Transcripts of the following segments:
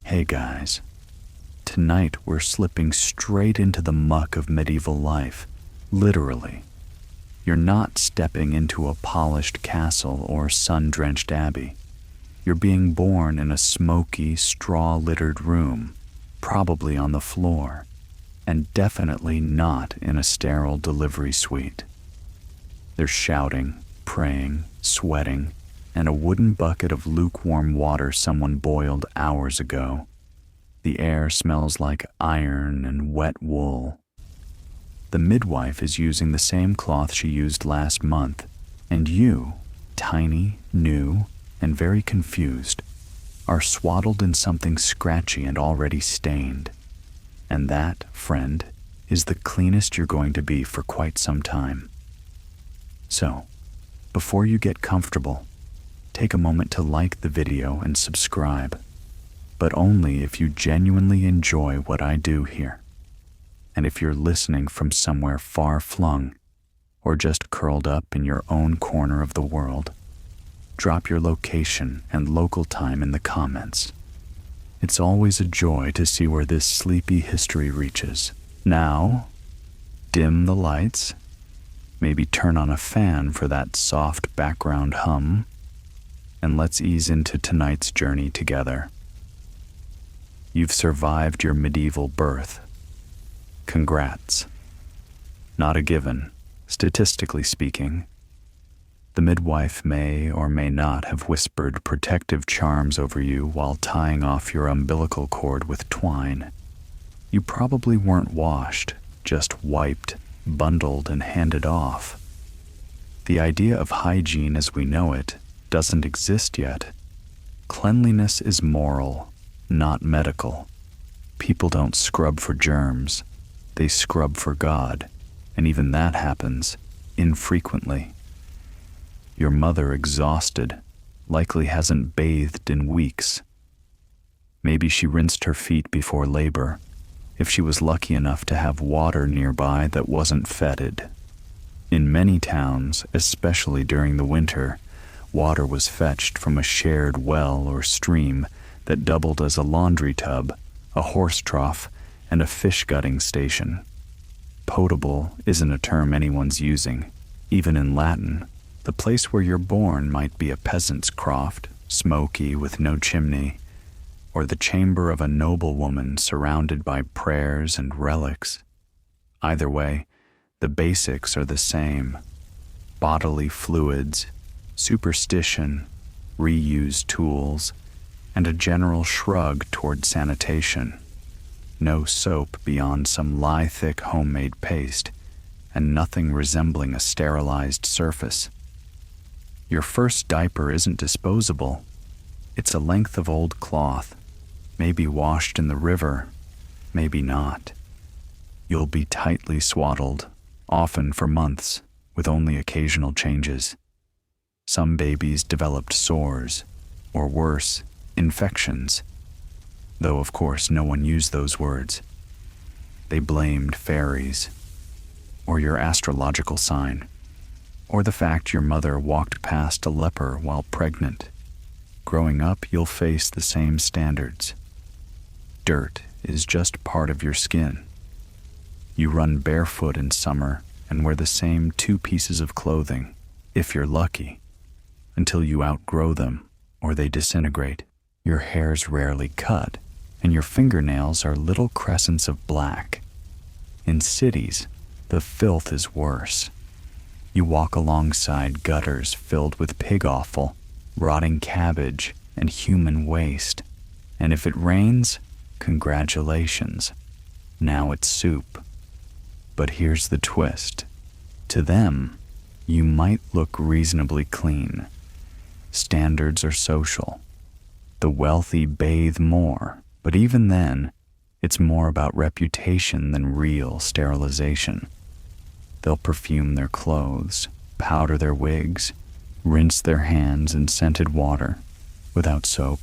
Hey guys, tonight we're slipping straight into the muck of medieval life, literally. You're not stepping into a polished castle or sun-drenched abbey. You're being born in a smoky, straw-littered room, probably on the floor, and definitely not in a sterile delivery suite. There's shouting, praying, sweating, and a wooden bucket of lukewarm water someone boiled hours ago. The air smells like iron and wet wool. The midwife is using the same cloth she used last month, and you, tiny, new, and very confused, are swaddled in something scratchy and already stained. And that, friend, is the cleanest you're going to be for quite some time. So, before you get comfortable, take a moment to like the video and subscribe, but only if you genuinely enjoy what I do here. And if you're listening from somewhere far-flung, or just curled up in your own corner of the world, drop your location and local time in the comments. It's always a joy to see where this sleepy history reaches. Now, dim the lights, maybe turn on a fan for that soft background hum, and let's ease into tonight's journey together. You've survived your medieval birth. Congrats. Not a given, statistically speaking. The midwife may or may not have whispered protective charms over you while tying off your umbilical cord with twine. You probably weren't washed, just wiped, bundled, and handed off. The idea of hygiene as we know it doesn't exist yet. Cleanliness is moral, not medical. People don't scrub for germs. They scrub for God, and even that happens infrequently. Your mother, exhausted, likely hasn't bathed in weeks. Maybe she rinsed her feet before labor, if she was lucky enough to have water nearby that wasn't fetid. In many towns, especially during the winter, water was fetched from a shared well or stream that doubled as a laundry tub, a horse trough, and a fish gutting station. Potable isn't a term anyone's using. Even in Latin, the place where you're born might be a peasant's croft, smoky with no chimney, or the chamber of a noblewoman surrounded by prayers and relics. Either way, the basics are the same: bodily fluids, superstition, reused tools, and a general shrug toward sanitation. No soap beyond some lye-thick homemade paste, and nothing resembling a sterilized surface. Your first diaper isn't disposable. It's a length of old cloth, maybe washed in the river, maybe not. You'll be tightly swaddled, often for months, with only occasional changes. Some babies developed sores, or worse, infections, though of course no one used those words. They blamed fairies, or your astrological sign, or the fact your mother walked past a leper while pregnant. Growing up, you'll face the same standards. Dirt is just part of your skin. You run barefoot in summer and wear the same 2 pieces of clothing, if you're lucky, until you outgrow them or they disintegrate. Your hair's rarely cut, and your fingernails are little crescents of black. In cities, the filth is worse. You walk alongside gutters filled with pig offal, rotting cabbage, and human waste. And if it rains, congratulations. Now it's soup. But here's the twist. To them, you might look reasonably clean. Standards are social. The wealthy bathe more, but even then, it's more about reputation than real sterilization. They'll perfume their clothes, powder their wigs, rinse their hands in scented water, without soap,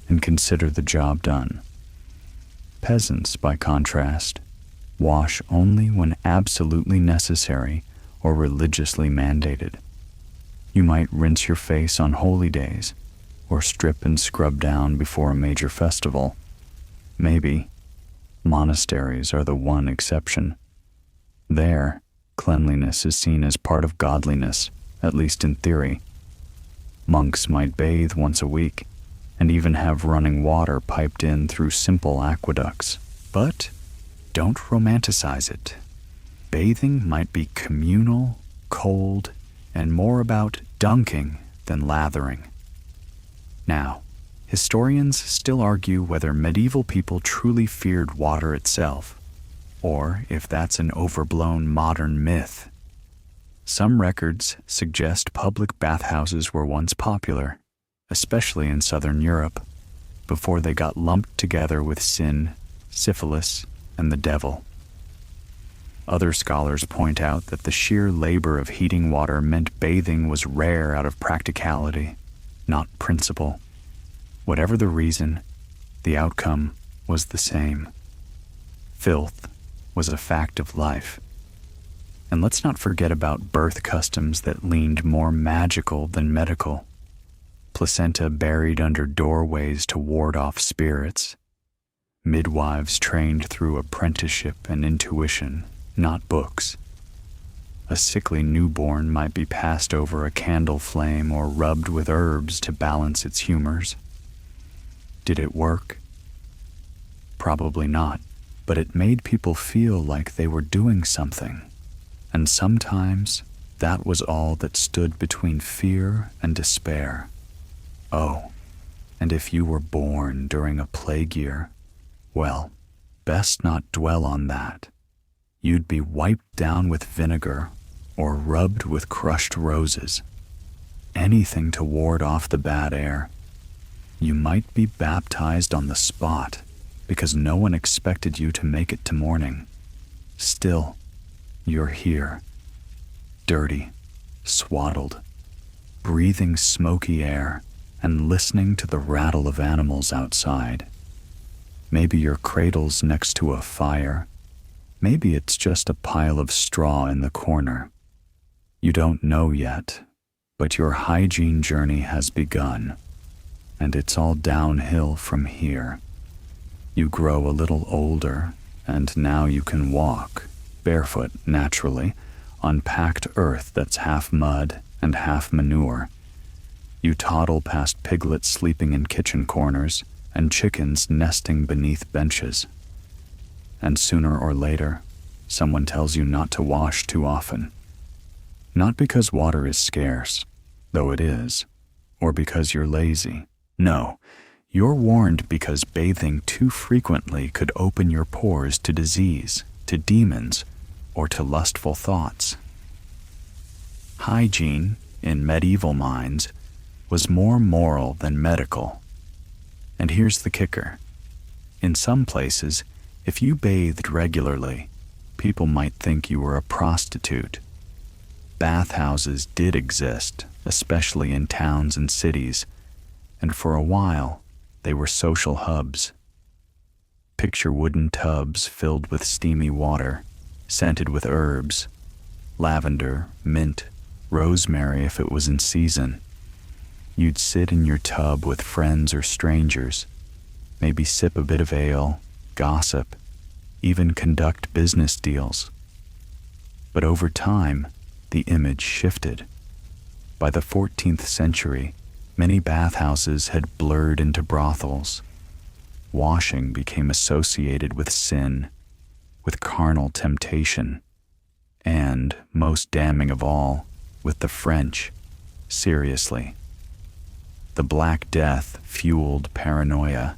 and consider the job done. Peasants, by contrast, wash only when absolutely necessary or religiously mandated. You might rinse your face on holy days, or strip and scrub down before a major festival, Maybe. Monasteries are the one exception. There, cleanliness is seen as part of godliness, at least in theory. Monks might bathe once a week, and even have running water piped in through simple aqueducts. But don't romanticize it. Bathing might be communal, cold, and more about dunking than lathering. Now, historians still argue whether medieval people truly feared water itself, or if that's an overblown modern myth. Some records suggest public bathhouses were once popular, especially in southern Europe, before they got lumped together with sin, syphilis, and the devil. Other scholars point out that the sheer labor of heating water meant bathing was rare out of practicality, not principle. Whatever the reason, the outcome was the same. Filth was a fact of life. And let's not forget about birth customs that leaned more magical than medical. Placenta buried under doorways to ward off spirits. Midwives trained through apprenticeship and intuition, not books. A sickly newborn might be passed over a candle flame or rubbed with herbs to balance its humors. Did it work? Probably not, but it made people feel like they were doing something. And sometimes that was all that stood between fear and despair. Oh, and if you were born during a plague year, well, best not dwell on that. You'd be wiped down with vinegar or rubbed with crushed roses. Anything to ward off the bad air. You might be baptized on the spot because no one expected you to make it to morning. Still, you're here, dirty, swaddled, breathing smoky air and listening to the rattle of animals outside. Maybe your cradle's next to a fire. Maybe it's just a pile of straw in the corner. You don't know yet, but your hygiene journey has begun, and it's all downhill from here. You grow a little older, and now you can walk, barefoot naturally, on packed earth that's half mud and half manure. You toddle past piglets sleeping in kitchen corners and chickens nesting beneath benches. And sooner or later, someone tells you not to wash too often. Not because water is scarce, though it is, or because you're lazy. No, you're warned because bathing too frequently could open your pores to disease, to demons, or to lustful thoughts. Hygiene, in medieval minds, was more moral than medical. And here's the kicker. In some places, if you bathed regularly, people might think you were a prostitute. Bathhouses did exist, especially in towns and cities, and for a while, they were social hubs. Picture wooden tubs filled with steamy water, scented with herbs, lavender, mint, rosemary if it was in season. You'd sit in your tub with friends or strangers, maybe sip a bit of ale, gossip, even conduct business deals. But over time, the image shifted. By the 14th century, many bathhouses had blurred into brothels. Washing became associated with sin, with carnal temptation, and, most damning of all, with the French, seriously. The Black Death fueled paranoia.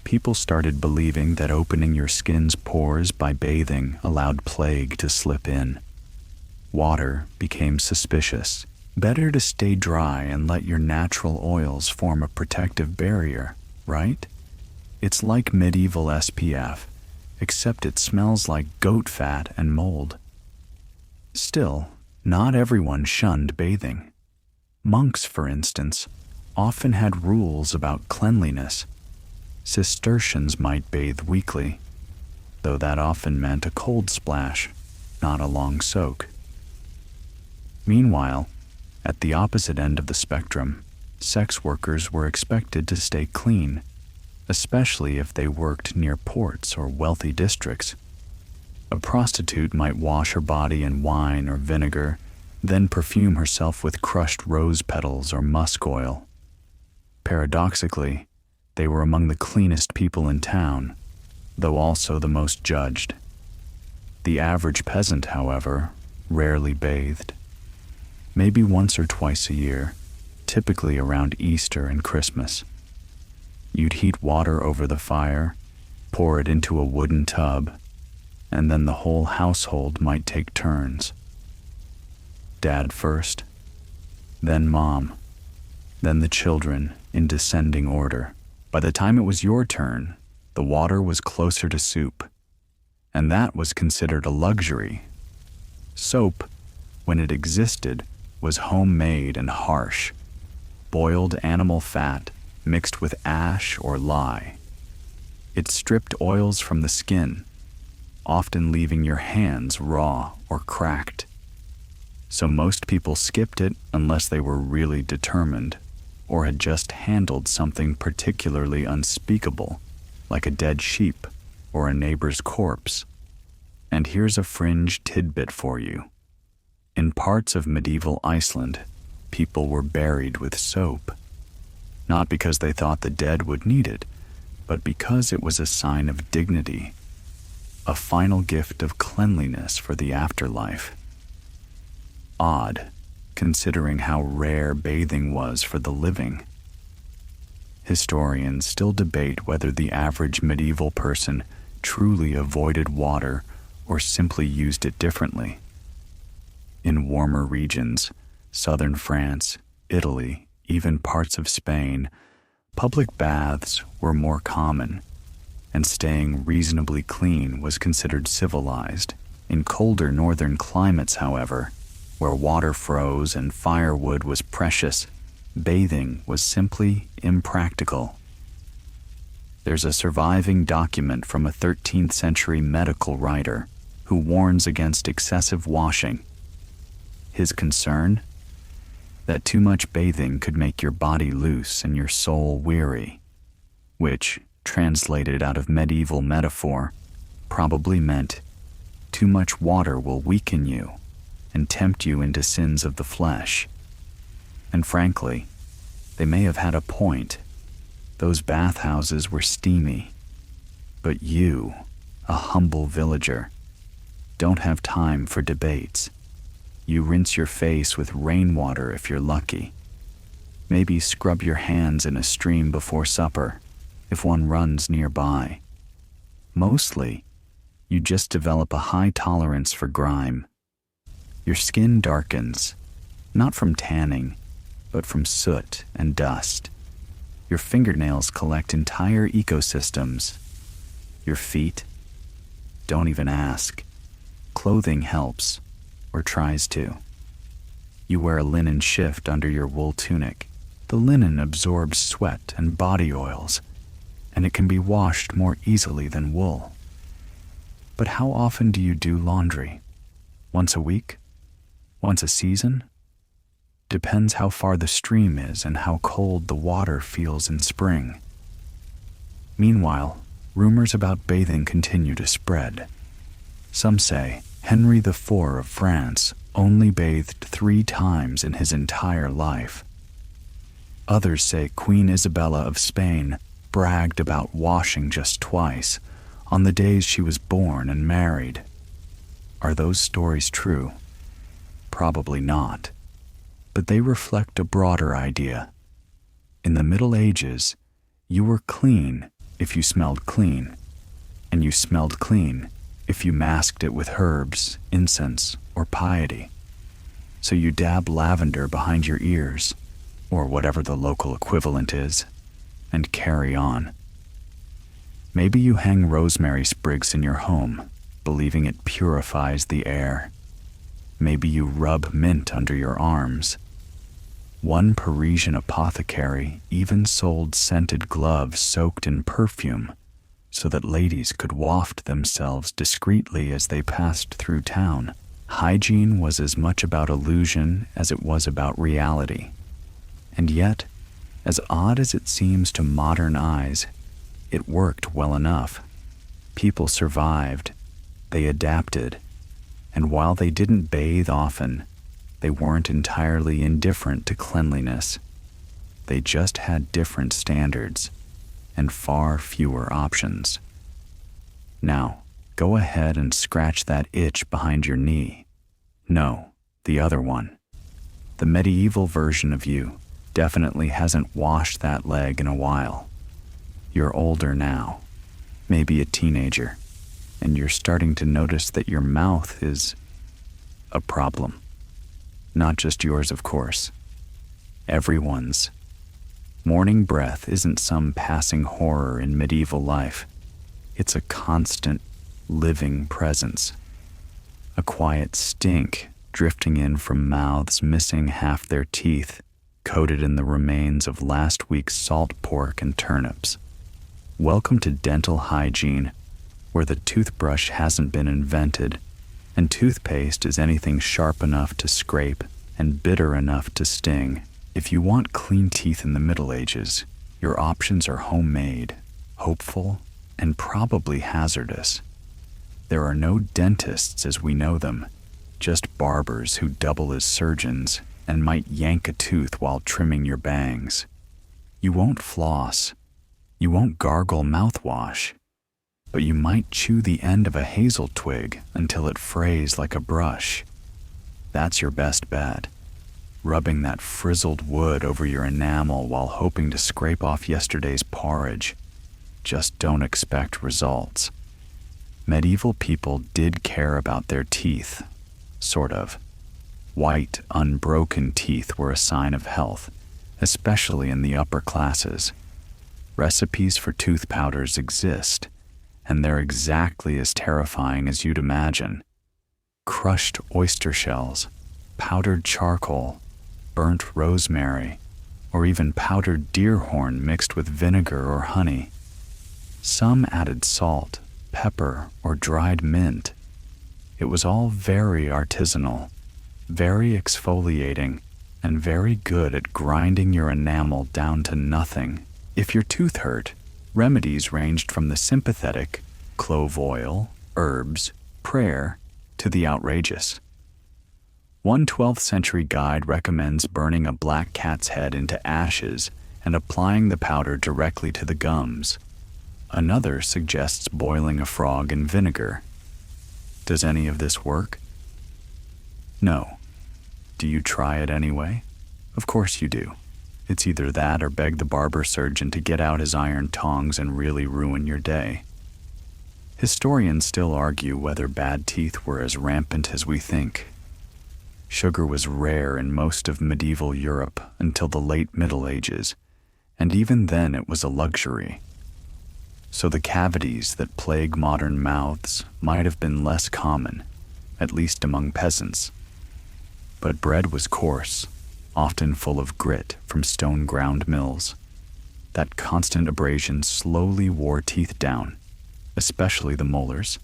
People started believing that opening your skin's pores by bathing allowed plague to slip in. Water became suspicious. Better to stay dry and let your natural oils form a protective barrier, right? It's like medieval SPF, except it smells like goat fat and mold. Still, not everyone shunned bathing. Monks, for instance, often had rules about cleanliness. Cistercians might bathe weekly, though that often meant a cold splash, not a long soak. Meanwhile, at the opposite end of the spectrum, sex workers were expected to stay clean, especially if they worked near ports or wealthy districts. A prostitute might wash her body in wine or vinegar, then perfume herself with crushed rose petals or musk oil. Paradoxically, they were among the cleanest people in town, though also the most judged. The average peasant, however, rarely bathed. Maybe once or twice a year, typically around Easter and Christmas. You'd heat water over the fire, pour it into a wooden tub, and then the whole household might take turns. Dad first, then Mom, then the children in descending order. By the time it was your turn, the water was closer to soup, and that was considered a luxury. Soap, when it existed, was homemade and harsh, boiled animal fat mixed with ash or lye. It stripped oils from the skin, often leaving your hands raw or cracked. So most people skipped it unless they were really determined or had just handled something particularly unspeakable, like a dead sheep or a neighbor's corpse. And here's a fringe tidbit for you. In parts of medieval Iceland, people were buried with soap, not because they thought the dead would need it, but because it was a sign of dignity, a final gift of cleanliness for the afterlife. Odd, considering how rare bathing was for the living. Historians still debate whether the average medieval person truly avoided water or simply used it differently. In warmer regions, southern France, Italy, even parts of Spain, public baths were more common, and staying reasonably clean was considered civilized. In colder northern climates, however, where water froze and firewood was precious, bathing was simply impractical. There's a surviving document from a 13th century medical writer who warns against excessive washing. His concern? That too much bathing could make your body loose and your soul weary, which, translated out of medieval metaphor, probably meant too much water will weaken you and tempt you into sins of the flesh. And frankly, they may have had a point. Those bathhouses were steamy. But you, a humble villager, don't have time for debates. You rinse your face with rainwater if you're lucky. Maybe scrub your hands in a stream before supper, if one runs nearby. Mostly, you just develop a high tolerance for grime. Your skin darkens, not from tanning, but from soot and dust. Your fingernails collect entire ecosystems. Your feet? Don't even ask. Clothing helps, or tries to. You wear a linen shift under your wool tunic. The linen absorbs sweat and body oils, and it can be washed more easily than wool. But how often do you do laundry? Once a week? Once a season? Depends how far the stream is and how cold the water feels in spring. Meanwhile, rumors about bathing continue to spread. Some say Henry IV of France only bathed 3 times in his entire life. Others say Queen Isabella of Spain bragged about washing just twice, on the days she was born and married. Are those stories true? Probably not. But they reflect a broader idea. In the Middle Ages, you were clean if you smelled clean, and you smelled clean if you masked it with herbs, incense, or piety. So you dab lavender behind your ears, or whatever the local equivalent is, and carry on. Maybe you hang rosemary sprigs in your home, believing it purifies the air. Maybe you rub mint under your arms. One Parisian apothecary even sold scented gloves soaked in perfume so that ladies could waft themselves discreetly as they passed through town. Hygiene was as much about illusion as it was about reality. And yet, as odd as it seems to modern eyes, It worked well enough. People survived, they adapted, and while they didn't bathe often, they weren't entirely indifferent to cleanliness. They just had different standards and far fewer options. Now, go ahead and scratch that itch behind your knee. No, the other one. The medieval version of you definitely hasn't washed that leg in a while. You're older now, maybe a teenager, and you're starting to notice that your mouth is a problem. Not just yours, of course. Everyone's. Morning breath isn't some passing horror in medieval life. It's a constant, living presence. A quiet stink drifting in from mouths missing half their teeth, coated in the remains of last week's salt pork and turnips. Welcome to dental hygiene, where the toothbrush hasn't been invented, and toothpaste is anything sharp enough to scrape and bitter enough to sting. If you want clean teeth in the Middle Ages, your options are homemade, hopeful, and probably hazardous. There are no dentists as we know them, just barbers who double as surgeons and might yank a tooth while trimming your bangs. You won't floss. You won't gargle mouthwash. But you might chew the end of a hazel twig until it frays like a brush. That's your best bet. Rubbing that frizzled wood over your enamel while hoping to scrape off yesterday's porridge. Just don't expect results. Medieval people did care about their teeth, sort of. White, unbroken teeth were a sign of health, especially in the upper classes. Recipes for tooth powders exist, and they're exactly as terrifying as you'd imagine. Crushed oyster shells, powdered charcoal, burnt rosemary, or even powdered deer horn mixed with vinegar or honey. Some added salt, pepper, or dried mint. It was all very artisanal, very exfoliating, and very good at grinding your enamel down to nothing. If your tooth hurt, remedies ranged from the sympathetic, clove oil, herbs, prayer, to the outrageous. One 12th century guide recommends burning a black cat's head into ashes and applying the powder directly to the gums. Another suggests boiling a frog in vinegar. Does any of this work? No. Do you try it anyway? Of course you do. It's either that or beg the barber surgeon to get out his iron tongs and really ruin your day. Historians still argue whether bad teeth were as rampant as we think. Sugar was rare in most of medieval Europe until the late Middle Ages, and even then it was a luxury. So the cavities that plague modern mouths might have been less common, at least among peasants. But bread was coarse, often full of grit from stone-ground mills. That constant abrasion slowly wore teeth down, especially the molars.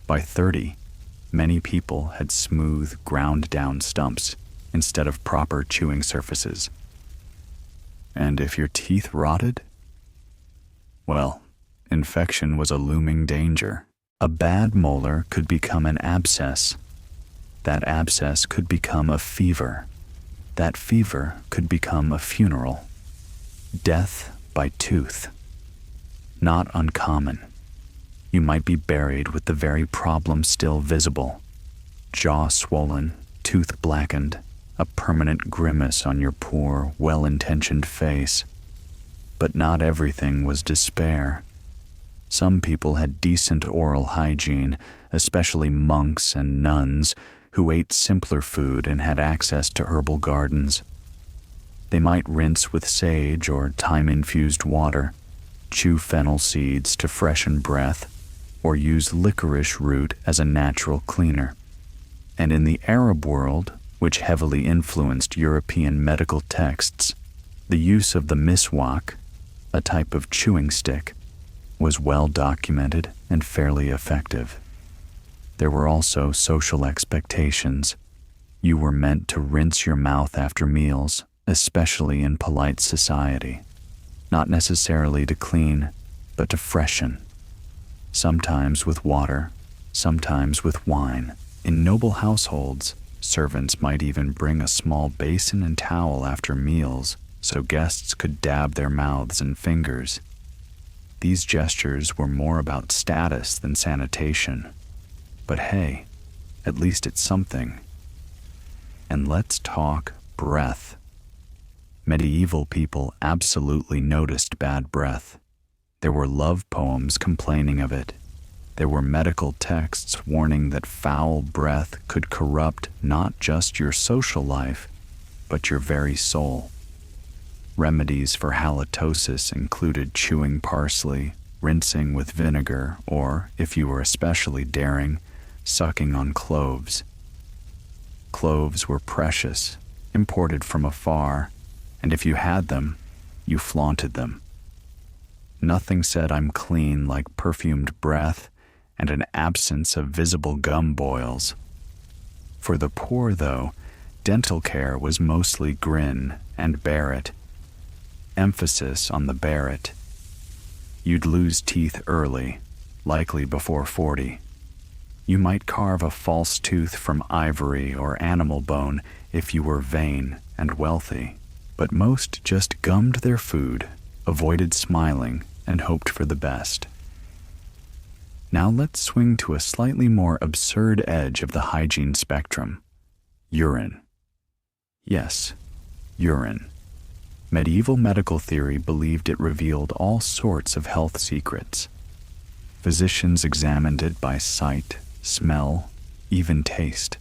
By 30, many people had smooth, ground-down stumps instead of proper chewing surfaces. And if your teeth rotted? Well, infection was a looming danger. A bad molar could become an abscess. That abscess could become a fever. That fever could become a funeral. Death by tooth. Not uncommon. You might be buried with the very problem still visible. Jaw swollen, tooth blackened, a permanent grimace on your poor, well-intentioned face. But not everything was despair. Some people had decent oral hygiene, especially monks and nuns, who ate simpler food and had access to herbal gardens. They might rinse with sage or thyme-infused water, chew fennel seeds to freshen breath, or use licorice root as a natural cleaner. And in the Arab world, which heavily influenced European medical texts, the use of the miswak, a type of chewing stick, was well documented and fairly effective. There were also social expectations. You were meant to rinse your mouth after meals, especially in polite society. Not necessarily to clean, but to freshen, sometimes with water, sometimes with wine. In noble households, servants might even bring a small basin and towel after meals so guests could dab their mouths and fingers. These gestures were more about status than sanitation. But hey, at least it's something. And let's talk breath. Medieval people absolutely noticed bad breath. There were love poems complaining of it. There were medical texts warning that foul breath could corrupt not just your social life, but your very soul. Remedies for halitosis included chewing parsley, rinsing with vinegar, or, if you were especially daring, sucking on cloves. Cloves were precious, imported from afar, and if you had them, you flaunted them. Nothing said I'm clean like perfumed breath and an absence of visible gum boils. For the poor, though, dental care was mostly grin and bear it. Emphasis on the bear it. You'd lose teeth early, likely before 40. You might carve a false tooth from ivory or animal bone if you were vain and wealthy, but most just gummed their food, avoided smiling, and hoped for the best. Now let's swing to a slightly more absurd edge of the hygiene spectrum: urine. Yes, urine. Medieval medical theory believed it revealed all sorts of health secrets. Physicians examined it by sight, smell, even taste.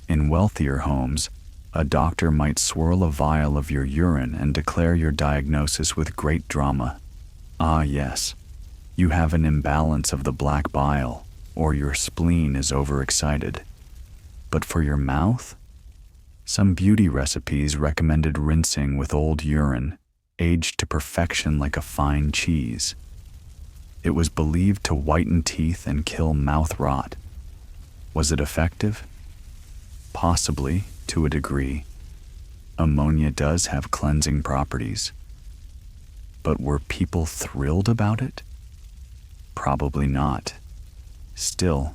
In wealthier homes, a doctor might swirl a vial of your urine and declare your diagnosis with great drama. Ah, yes, you have an imbalance of the black bile, or your spleen is overexcited. But for your mouth? Some beauty recipes recommended rinsing with old urine, aged to perfection like a fine cheese. It was believed to whiten teeth and kill mouth rot. Was it effective? Possibly, to a degree. Ammonia does have cleansing properties. But were people thrilled about it? Probably not. Still,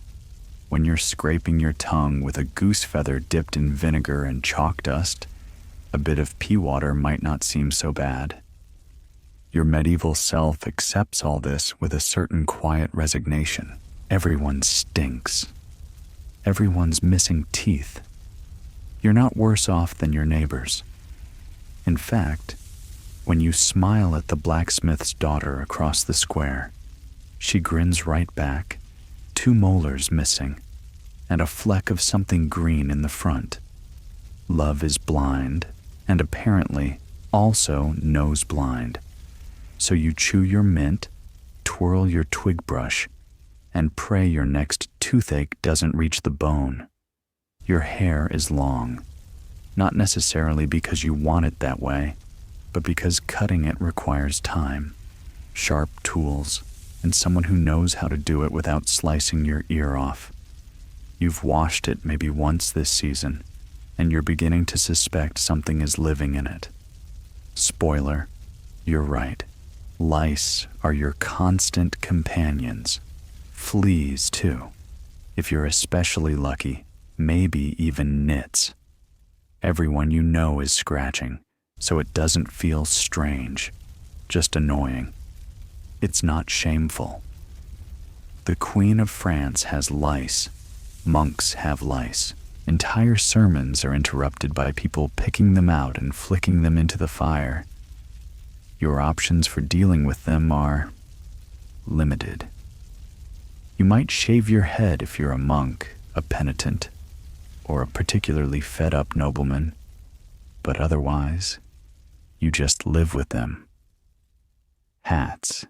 when you're scraping your tongue with a goose feather dipped in vinegar and chalk dust, a bit of pea water might not seem so bad. Your medieval self accepts all this with a certain quiet resignation. Everyone stinks. Everyone's missing teeth. You're not worse off than your neighbors. In fact, when you smile at the blacksmith's daughter across the square, she grins right back, 2 molars missing, and a fleck of something green in the front. Love is blind, and apparently also nose blind. So you chew your mint, twirl your twig brush, and pray your next toothache doesn't reach the bone. Your hair is long, not necessarily because you want it that way, but because cutting it requires time, sharp tools, and someone who knows how to do it without slicing your ear off. You've washed it maybe once this season, and you're beginning to suspect something is living in it. Spoiler, you're right. Lice are your constant companions. Fleas, too. If you're especially lucky, maybe even nits. Everyone you know is scratching, so it doesn't feel strange, just annoying. It's not shameful. The Queen of France has lice. Monks have lice. Entire sermons are interrupted by people picking them out and flicking them into the fire. Your options for dealing with them are limited. You might shave your head if you're a monk, a penitent, or a particularly fed-up nobleman, but otherwise, you just live with them. Hats,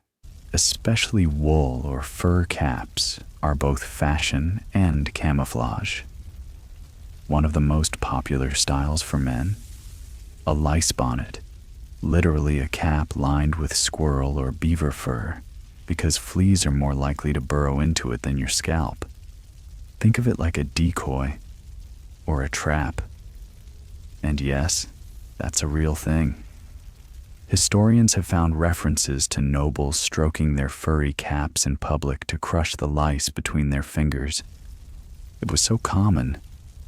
especially wool or fur caps, are both fashion and camouflage. One of the most popular styles for men, a lice bonnet, literally a cap lined with squirrel or beaver fur, because fleas are more likely to burrow into it than your scalp. Think of it like a decoy or a trap. And yes, that's a real thing. Historians have found references to nobles stroking their furry caps in public to crush the lice between their fingers. It was so common,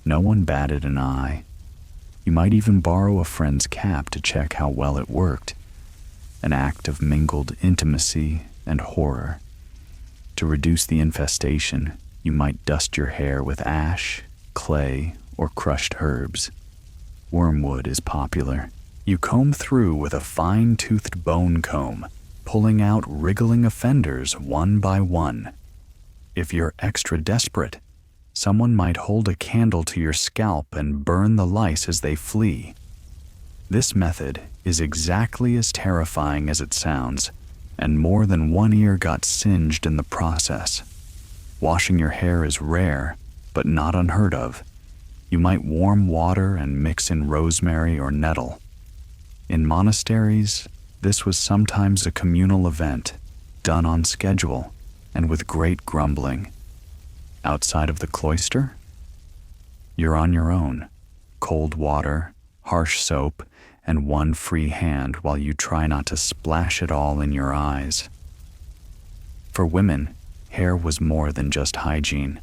no one batted an eye. You might even borrow a friend's cap to check how well it worked, an act of mingled intimacy and horror. To reduce the infestation, you might dust your hair with ash, clay, or crushed herbs. Wormwood is popular. You comb through with a fine-toothed bone comb, pulling out wriggling offenders one by one. If you're extra desperate, someone might hold a candle to your scalp and burn the lice as they flee. This method is exactly as terrifying as it sounds, and more than one ear got singed in the process. Washing your hair is rare, but not unheard of. You might warm water and mix in rosemary or nettle. In monasteries, this was sometimes a communal event, done on schedule and with great grumbling. Outside of the cloister, you're on your own. Cold water, harsh soap, and one free hand while you try not to splash it all in your eyes. For women, hair was more than just hygiene.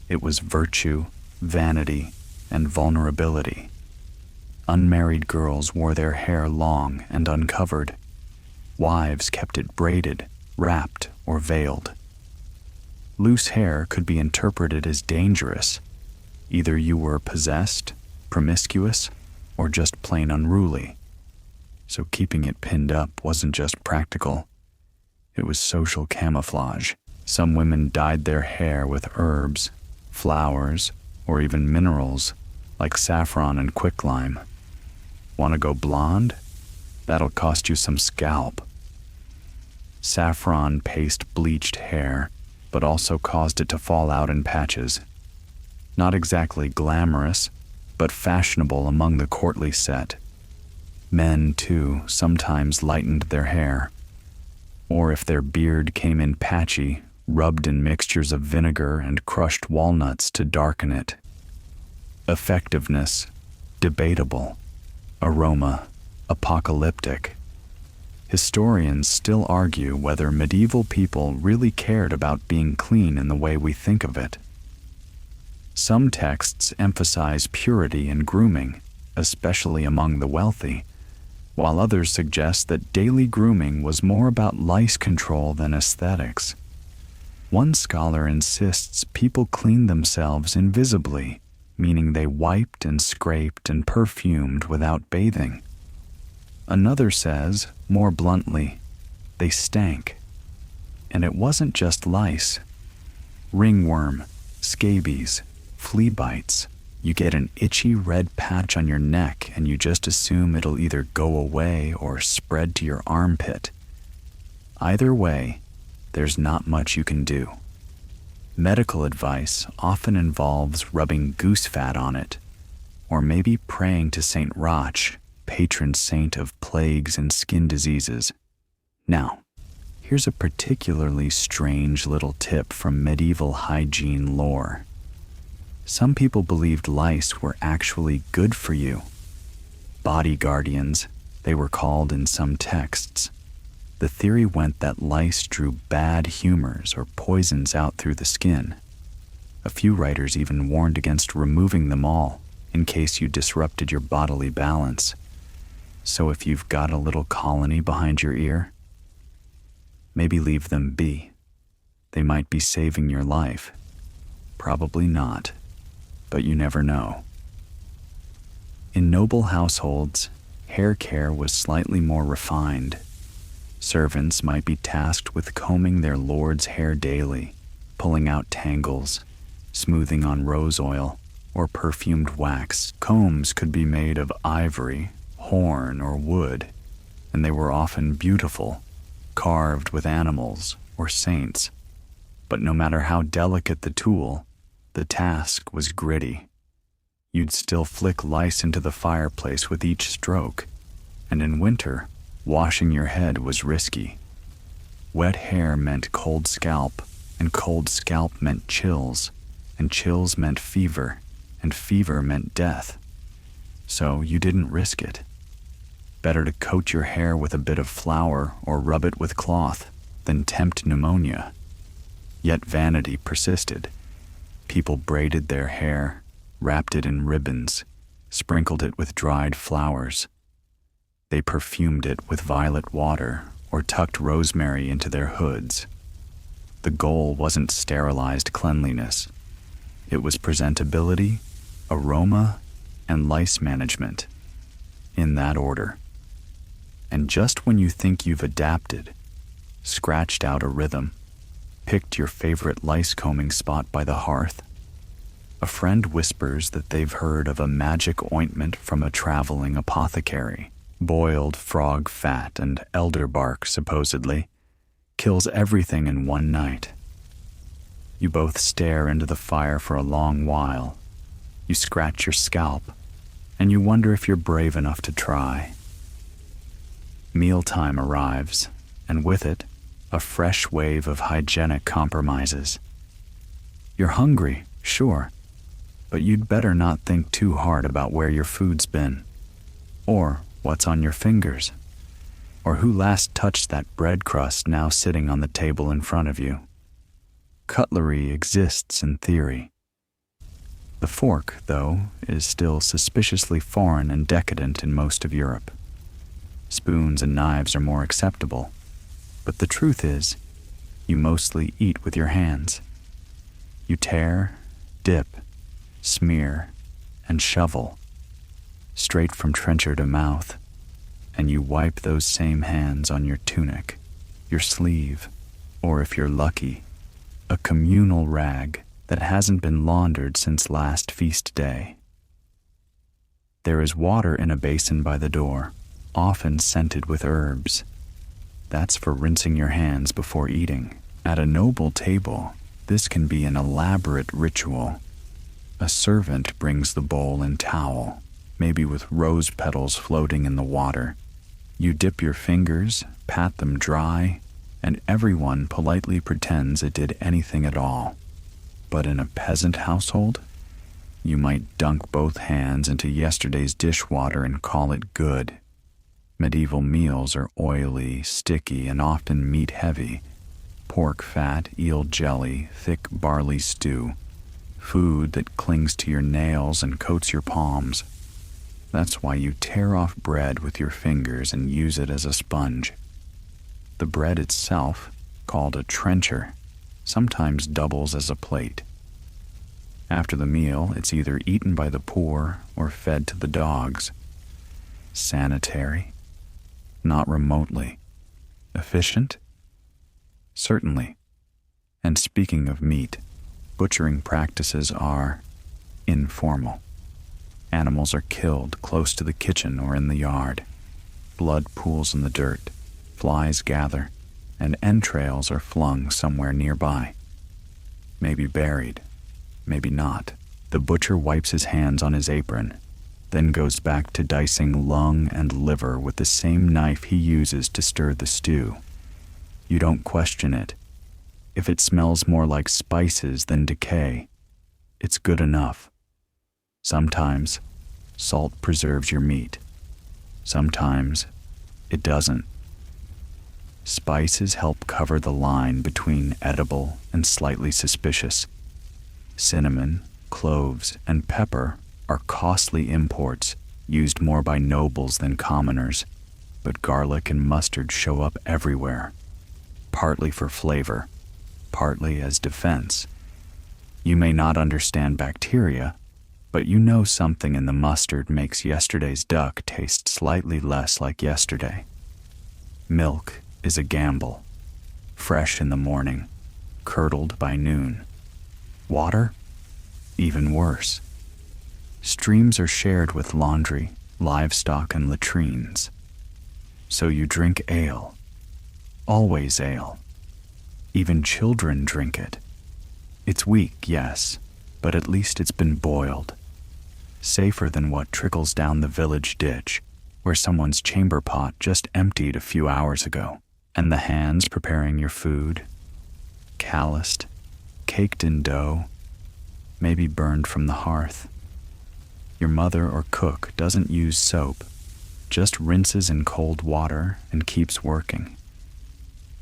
It was virtue, vanity, and vulnerability. Unmarried girls wore their hair long and uncovered. Wives kept it braided, wrapped, or veiled. Loose hair could be interpreted as dangerous. Either you were possessed, promiscuous, or just plain unruly. So keeping it pinned up wasn't just practical. It was social camouflage. Some women dyed their hair with herbs, flowers, or even minerals like saffron and quicklime. Want to go blonde? That'll cost you some scalp. Saffron paste bleached hair, but also caused it to fall out in patches. Not exactly glamorous, but fashionable among the courtly set. Men, too, sometimes lightened their hair. Or if their beard came in patchy, rubbed in mixtures of vinegar and crushed walnuts to darken it. Effectiveness, debatable. Aroma, apocalyptic. Historians still argue whether medieval people really cared about being clean in the way we think of it. Some texts emphasize purity and grooming, especially among the wealthy, while others suggest that daily grooming was more about lice control than aesthetics. One scholar insists people cleaned themselves invisibly, meaning they wiped and scraped and perfumed without bathing. Another says, more bluntly, they stank. And it wasn't just lice. Ringworm, scabies, flea bites. You get an itchy red patch on your neck and you just assume it'll either go away or spread to your armpit. Either way, there's not much you can do. Medical advice often involves rubbing goose fat on it, or maybe praying to Saint Roch, patron saint of plagues and skin diseases. Now, here's a particularly strange little tip from medieval hygiene lore. Some people believed lice were actually good for you. Body guardians, they were called in some texts. The theory went that lice drew bad humors or poisons out through the skin. A few writers even warned against removing them all in case you disrupted your bodily balance. So if you've got a little colony behind your ear, maybe leave them be. They might be saving your life. Probably not, but you never know. In noble households, hair care was slightly more refined. Servants might be tasked with combing their lord's hair daily, pulling out tangles, smoothing on rose oil, or perfumed wax. Combs could be made of ivory, horn, or wood, and they were often beautiful, carved with animals or saints. But no matter how delicate the tool, the task was gritty. You'd still flick lice into the fireplace with each stroke, and in winter, washing your head was risky. Wet hair meant cold scalp, and cold scalp meant chills, and chills meant fever, and fever meant death. So you didn't risk it. Better to coat your hair with a bit of flour or rub it with cloth than tempt pneumonia. Yet vanity persisted. People braided their hair, wrapped it in ribbons, sprinkled it with dried flowers. They perfumed it with violet water or tucked rosemary into their hoods. The goal wasn't sterilized cleanliness. It was presentability, aroma, and lice management, in that order. And just when you think you've adapted, scratched out a rhythm, picked your favorite lice combing spot by the hearth, a friend whispers that they've heard of a magic ointment from a traveling apothecary. Boiled frog fat and elder bark, supposedly, kills everything in one night. You both stare into the fire for a long while. You scratch your scalp, and you wonder if you're brave enough to try. Mealtime arrives, and with it, a fresh wave of hygienic compromises. You're hungry, sure, but you'd better not think too hard about where your food's been, or what's on your fingers, or who last touched that bread crust now sitting on the table in front of you. Cutlery exists in theory. The fork, though, is still suspiciously foreign and decadent in most of Europe. Spoons and knives are more acceptable, but the truth is, you mostly eat with your hands. You tear, dip, smear, and shovel, straight from trencher to mouth, and you wipe those same hands on your tunic, your sleeve, or if you're lucky, a communal rag that hasn't been laundered since last feast day. There is water in a basin by the door, often scented with herbs. That's for rinsing your hands before eating. At a noble table, this can be an elaborate ritual. A servant brings the bowl and towel, maybe with rose petals floating in the water. You dip your fingers, pat them dry, and everyone politely pretends it did anything at all. But in a peasant household, you might dunk both hands into yesterday's dishwater and call it good. Medieval meals are oily, sticky, and often meat-heavy. Pork fat, eel jelly, thick barley stew. Food that clings to your nails and coats your palms. That's why you tear off bread with your fingers and use it as a sponge. The bread itself, called a trencher, sometimes doubles as a plate. After the meal, it's either eaten by the poor or fed to the dogs. Sanitary? Not remotely. Efficient? Certainly. And speaking of meat, butchering practices are informal. Animals are killed close to the kitchen or in the yard. Blood pools in the dirt, flies gather, and entrails are flung somewhere nearby. Maybe buried, maybe not. The butcher wipes his hands on his apron, then goes back to dicing lung and liver with the same knife he uses to stir the stew. You don't question it. If it smells more like spices than decay, it's good enough. Sometimes, salt preserves your meat. Sometimes, it doesn't. Spices help cover the line between edible and slightly suspicious. Cinnamon, cloves, and pepper are costly imports used more by nobles than commoners, but garlic and mustard show up everywhere, partly for flavor, partly as defense. You may not understand bacteria, but you know something in the mustard makes yesterday's duck taste slightly less like yesterday. Milk is a gamble, fresh in the morning, curdled by noon. Water? Even worse. Streams are shared with laundry, livestock, and latrines. So you drink ale. Always ale. Even children drink it. It's weak, yes, but at least it's been boiled. Safer than what trickles down the village ditch, where someone's chamber pot just emptied a few hours ago. And the hands preparing your food, calloused, caked in dough, maybe burned from the hearth. Your mother or cook doesn't use soap. just rinses in cold water and keeps working.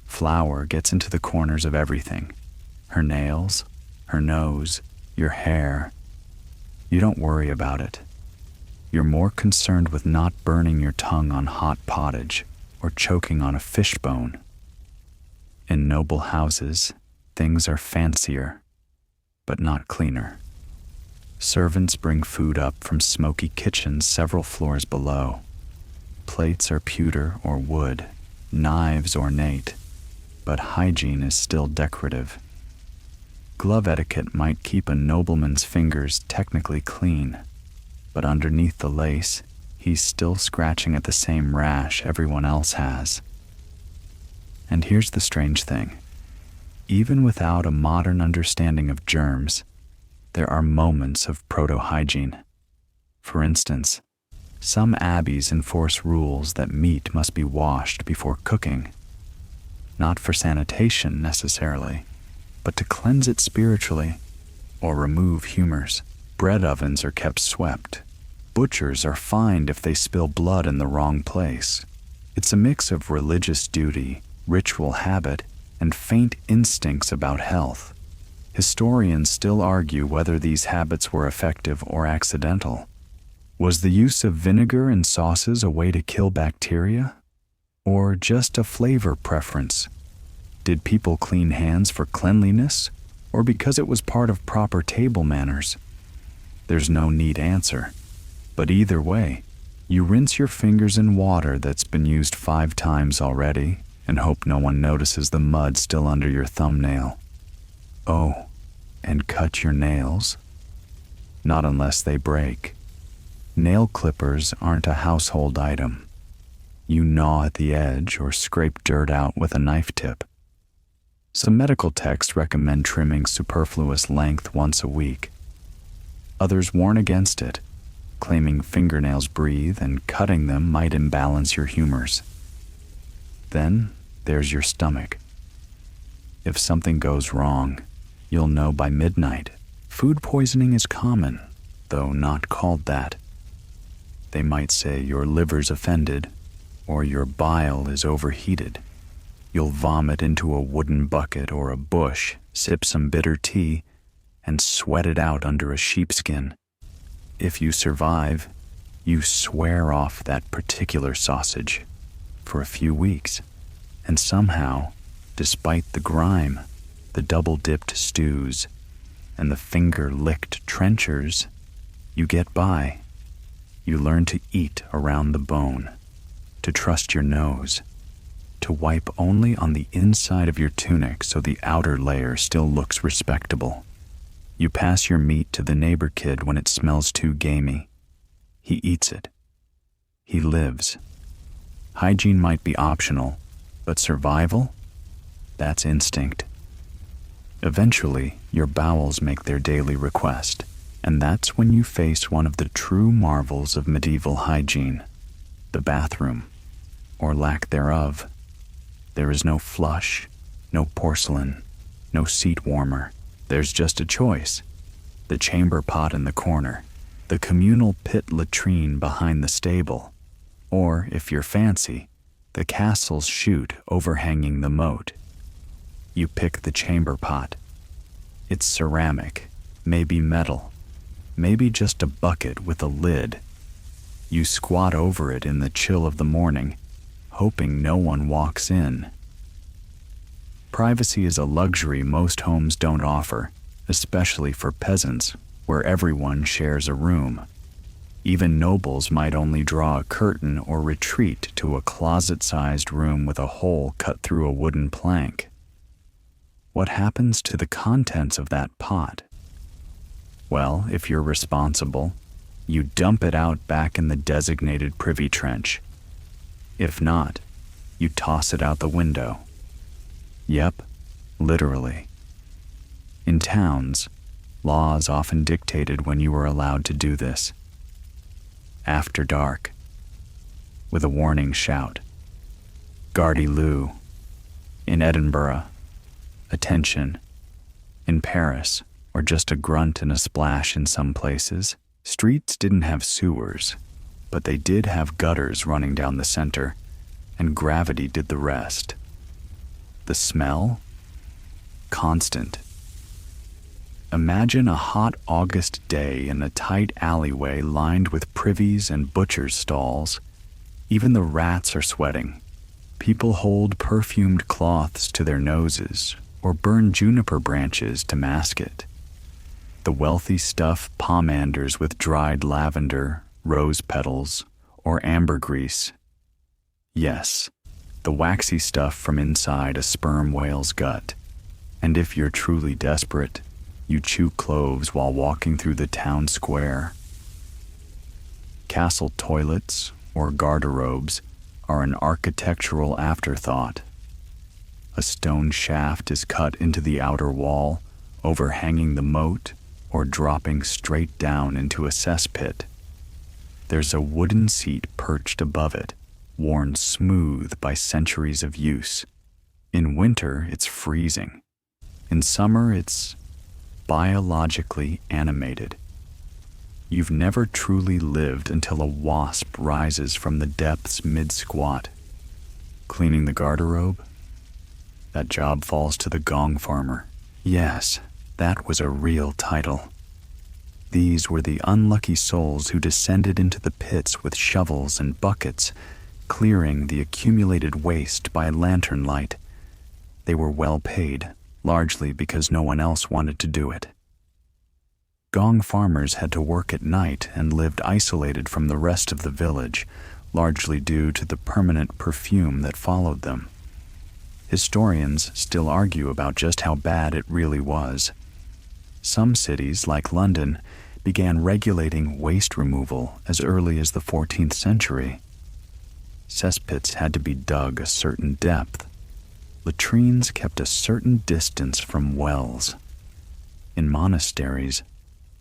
Flour gets into the corners of everything. Her nails, her nose, your hair. You don't worry about it. You're more concerned with not burning your tongue on hot pottage or choking on a fishbone. In noble houses, things are fancier, but not cleaner. Servants bring food up from smoky kitchens several floors below. Plates are pewter or wood, knives ornate, but hygiene is still decorative. Glove etiquette might keep a nobleman's fingers technically clean, but underneath the lace, he's still scratching at the same rash everyone else has. And here's the strange thing. Even without a modern understanding of germs, there are moments of proto-hygiene. For instance, some abbeys enforce rules that meat must be washed before cooking. Not for sanitation necessarily, but to cleanse it spiritually or remove humors. Bread ovens are kept swept. Butchers are fined if they spill blood in the wrong place. It's a mix of religious duty, ritual habit, and faint instincts about health. Historians still argue whether these habits were effective or accidental. Was the use of vinegar in sauces a way to kill bacteria? Or just a flavor preference? Did people clean hands for cleanliness, or because it was part of proper table manners? There's no neat answer. But either way, you rinse your fingers in water that's been used 5 times already and hope no one notices the mud still under your thumbnail. Oh, and cut your nails? Not unless they break. Nail clippers aren't a household item. You gnaw at the edge or scrape dirt out with a knife tip. Some medical texts recommend trimming superfluous length once a week. Others warn against it, claiming fingernails breathe and cutting them might imbalance your humors. Then there's your stomach. If something goes wrong, you'll know by midnight. Food poisoning is common, though not called that. They might say your liver's offended, or your bile is overheated. You'll vomit into a wooden bucket or a bush, sip some bitter tea, and sweat it out under a sheepskin. If you survive, you swear off that particular sausage for a few weeks, and somehow, despite the grime, the double-dipped stews, and the finger-licked trenchers, you get by. You learn to eat around the bone, to trust your nose, to wipe only on the inside of your tunic so the outer layer still looks respectable. You pass your meat to the neighbor kid when it smells too gamey. He eats it. He lives. Hygiene might be optional, but survival? That's instinct. Eventually, your bowels make their daily request, and that's when you face one of the true marvels of medieval hygiene, the bathroom, or lack thereof. There is no flush, no porcelain, no seat warmer. There's just a choice: the chamber pot in the corner, the communal pit latrine behind the stable, or, if you're fancy, the castle's chute overhanging the moat. You pick the chamber pot. It's ceramic, maybe metal, maybe just a bucket with a lid. You squat over it in the chill of the morning, hoping no one walks in. Privacy is a luxury most homes don't offer, especially for peasants, where everyone shares a room. Even nobles might only draw a curtain or retreat to a closet-sized room with a hole cut through a wooden plank. What happens to the contents of that pot? Well, if you're responsible, you dump it out back in the designated privy trench. If not, you toss it out the window. Yep, literally. In towns, laws often dictated when you were allowed to do this. After dark, with a warning shout. Gardy Lou. In Edinburgh, attention. In Paris, or just a grunt and a splash in some places. Streets didn't have sewers, but they did have gutters running down the center, and gravity did the rest. The smell? Constant. Imagine a hot August day in a tight alleyway lined with privies and butcher's stalls. Even the rats are sweating. People hold perfumed cloths to their noses or burn juniper branches to mask it. The wealthy stuff pomanders with dried lavender, rose petals, or ambergris. Yes, the waxy stuff from inside a sperm whale's gut. And if you're truly desperate, you chew cloves while walking through the town square. Castle toilets, or garderobes, are an architectural afterthought. A stone shaft is cut into the outer wall, overhanging the moat, or dropping straight down into a cesspit. There's a wooden seat perched above it, worn smooth by centuries of use. In winter, it's freezing. In summer, it's biologically animated. You've never truly lived until a wasp rises from the depths mid-squat. Cleaning the garderobe? That job falls to the gong farmer. Yes, that was a real title. These were the unlucky souls who descended into the pits with shovels and buckets, clearing the accumulated waste by lantern light. They were well paid, largely because no one else wanted to do it. Gong farmers had to work at night and lived isolated from the rest of the village, largely due to the permanent perfume that followed them. Historians still argue about just how bad it really was. Some cities, like London, began regulating waste removal as early as the 14th century. Cesspits had to be dug a certain depth. Latrines kept a certain distance from wells. In monasteries,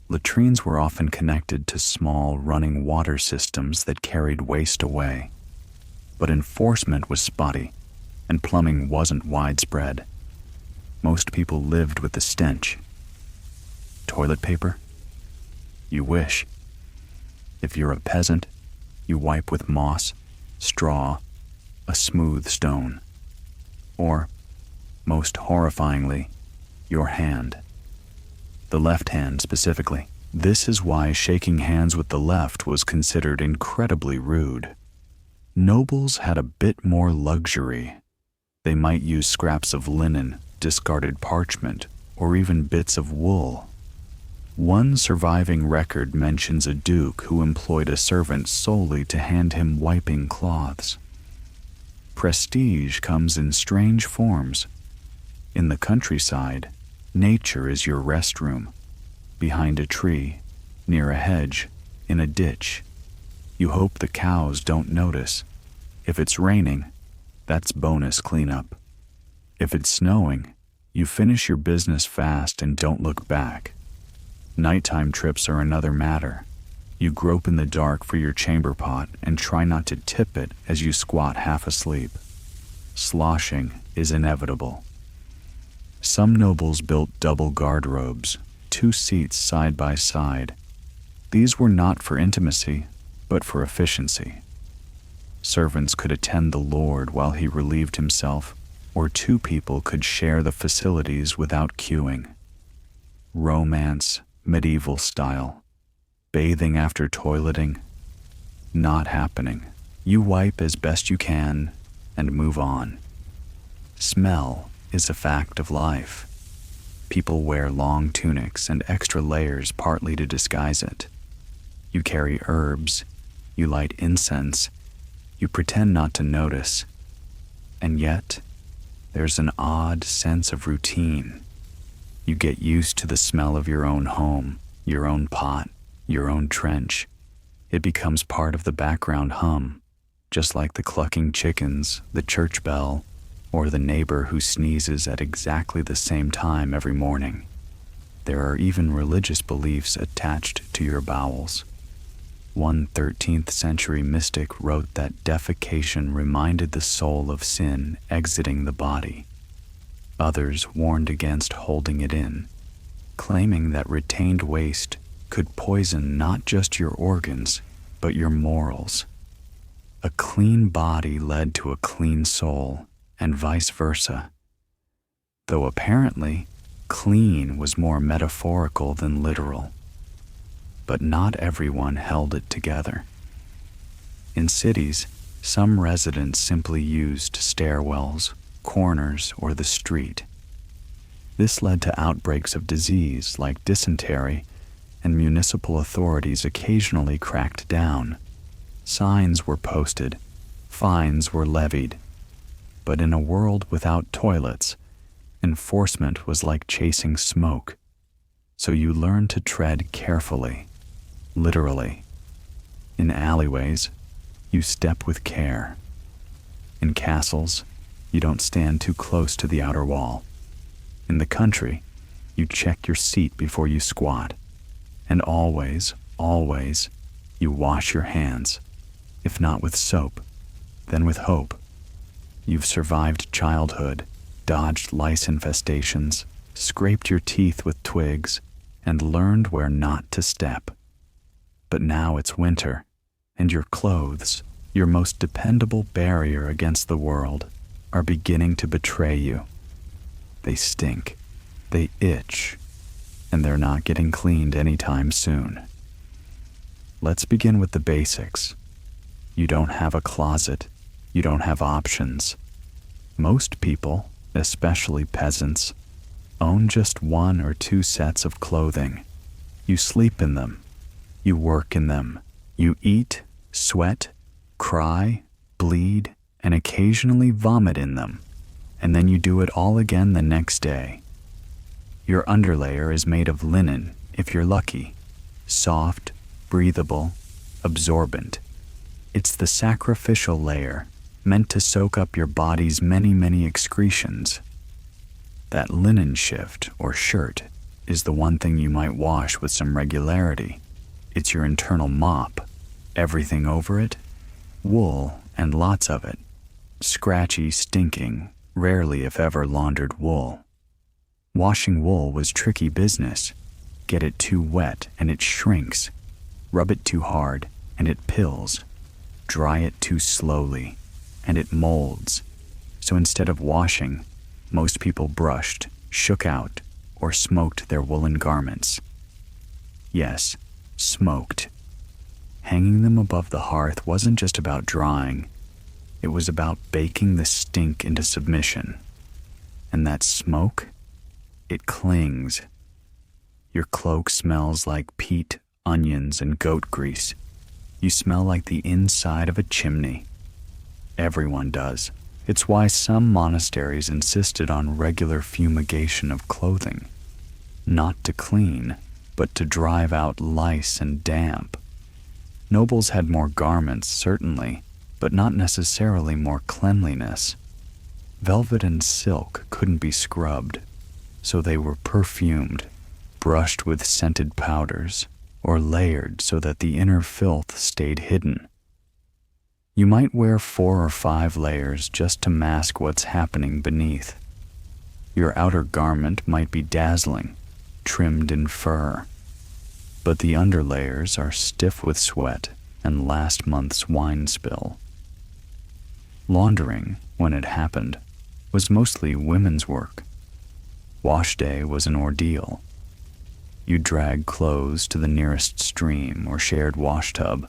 latrines were often connected to small running water systems that carried waste away. But enforcement was spotty, and plumbing wasn't widespread. Most people lived with the stench. Toilet paper? You wish. If you're a peasant, you wipe with moss, straw, a smooth stone. Or, most horrifyingly, your hand. The left hand specifically. This is why shaking hands with the left was considered incredibly rude. Nobles had a bit more luxury. They might use scraps of linen, discarded parchment, or even bits of wool. One surviving record mentions a duke who employed a servant solely to hand him wiping cloths. Prestige comes in strange forms. In the countryside, nature is your restroom. Behind a tree, near a hedge, in a ditch. You hope the cows don't notice. If it's raining, that's bonus cleanup. If it's snowing, you finish your business fast and don't look back. Nighttime trips are another matter. You grope in the dark for your chamber pot and try not to tip it as you squat half asleep. Sloshing is inevitable. Some nobles built double garderobes, 2 seats side by side. These were not for intimacy, but for efficiency. Servants could attend the lord while he relieved himself, or 2 people could share the facilities without queuing. Romance, medieval style. Bathing after toileting? Not happening. You wipe as best you can and move on. Smell is a fact of life. People wear long tunics and extra layers partly to disguise it. You carry herbs, you light incense, you pretend not to notice. And yet, there's an odd sense of routine. You get used to the smell of your own home, your own pot, your own trench. It becomes part of the background hum, just like the clucking chickens, the church bell, or the neighbor who sneezes at exactly the same time every morning. There are even religious beliefs attached to your bowels. One 13th century mystic wrote that defecation reminded the soul of sin exiting the body. Others warned against holding it in, claiming that retained waste could poison not just your organs, but but your morals. A clean body led to a clean soul, and vice versa. Though apparently, clean was more metaphorical than literal. But not everyone held it together. In cities, some residents simply used stairwells, corners, or the street. This led to outbreaks of disease like dysentery, and municipal authorities occasionally cracked down. Signs were posted, fines were levied. But in a world without toilets, enforcement was like chasing smoke. So you learn to tread carefully, literally. In alleyways, you step with care. In castles, you don't stand too close to the outer wall. In the country, you check your seat before you squat. And always, always, you wash your hands. If not with soap, then with hope. You've survived childhood, dodged lice infestations, scraped your teeth with twigs, and learned where not to step. But now it's winter, and your clothes, your most dependable barrier against the world, are beginning to betray you. They stink, they itch, and they're not getting cleaned anytime soon. Let's begin with the basics. You don't have a closet, you don't have options. Most people, especially peasants, own just 1 or 2 sets of clothing. You sleep in them, you work in them, you eat, sweat, cry, bleed, and occasionally vomit in them, and then you do it all again the next day. Your underlayer is made of linen, if you're lucky, soft, breathable, absorbent. It's the sacrificial layer, meant to soak up your body's many, many excretions. That linen shift, or shirt, is the one thing you might wash with some regularity. It's your internal mop. Everything over it? Wool, and lots of it. Scratchy, stinking, rarely if ever laundered wool. Washing wool was tricky business. Get it too wet and it shrinks. Rub it too hard and it pills. Dry it too slowly and it molds. So instead of washing, most people brushed, shook out, or smoked their woolen garments. Yes, smoked. Hanging them above the hearth wasn't just about drying. It was about baking the stink into submission. And that smoke? It clings. Your cloak smells like peat, onions, and goat grease. You smell like the inside of a chimney. Everyone does. It's why some monasteries insisted on regular fumigation of clothing. Not to clean, but to drive out lice and damp. Nobles had more garments, certainly, but not necessarily more cleanliness. Velvet and silk couldn't be scrubbed, so they were perfumed, brushed with scented powders, or layered so that the inner filth stayed hidden. You might wear 4 or 5 layers just to mask what's happening beneath. Your outer garment might be dazzling, trimmed in fur, but the underlayers are stiff with sweat and last month's wine spill. Laundering, when it happened, was mostly women's work. Wash day was an ordeal. You drag clothes to the nearest stream or shared washtub,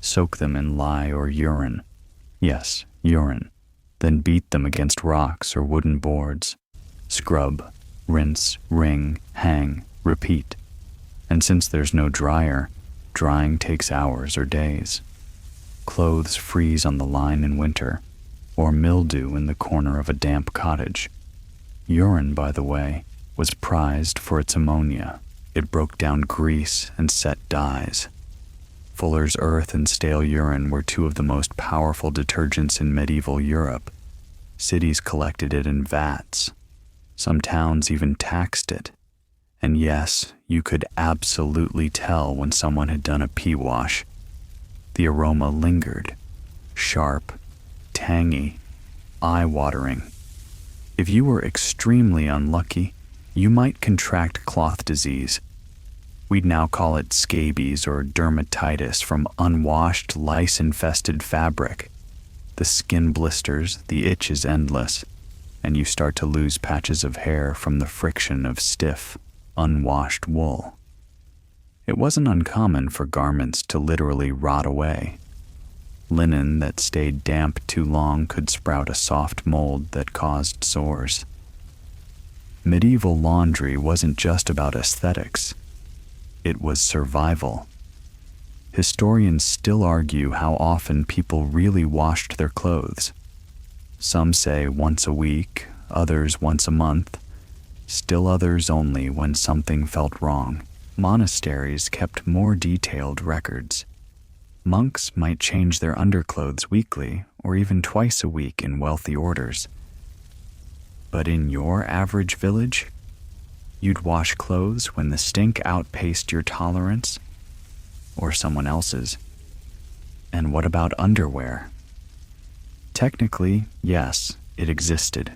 soak them in lye or urine. Yes, urine. Then beat them against rocks or wooden boards. Scrub, rinse, wring, hang, repeat. And since there's no dryer, drying takes hours or days. Clothes freeze on the line in winter, or mildew in the corner of a damp cottage. Urine, by the way, was prized for its ammonia. It broke down grease and set dyes. Fuller's earth and stale urine were 2 of the most powerful detergents in medieval Europe. Cities collected it in vats. Some towns even taxed it. And yes, you could absolutely tell when someone had done a pee wash. The aroma lingered, sharp, tangy, eye-watering. If you were extremely unlucky, you might contract cloth disease. We'd now call it scabies or dermatitis from unwashed, lice-infested fabric. The skin blisters, the itch is endless, and you start to lose patches of hair from the friction of stiff, unwashed wool. It wasn't uncommon for garments to literally rot away. Linen that stayed damp too long could sprout a soft mold that caused sores. Medieval laundry wasn't just about aesthetics. It was survival. Historians still argue how often people really washed their clothes. Some say once a week, others once a month, still others only when something felt wrong. Monasteries kept more detailed records. Monks might change their underclothes weekly or even twice a week in wealthy orders. But in your average village, you'd wash clothes when the stink outpaced your tolerance or someone else's. And what about underwear? Technically, yes, it existed.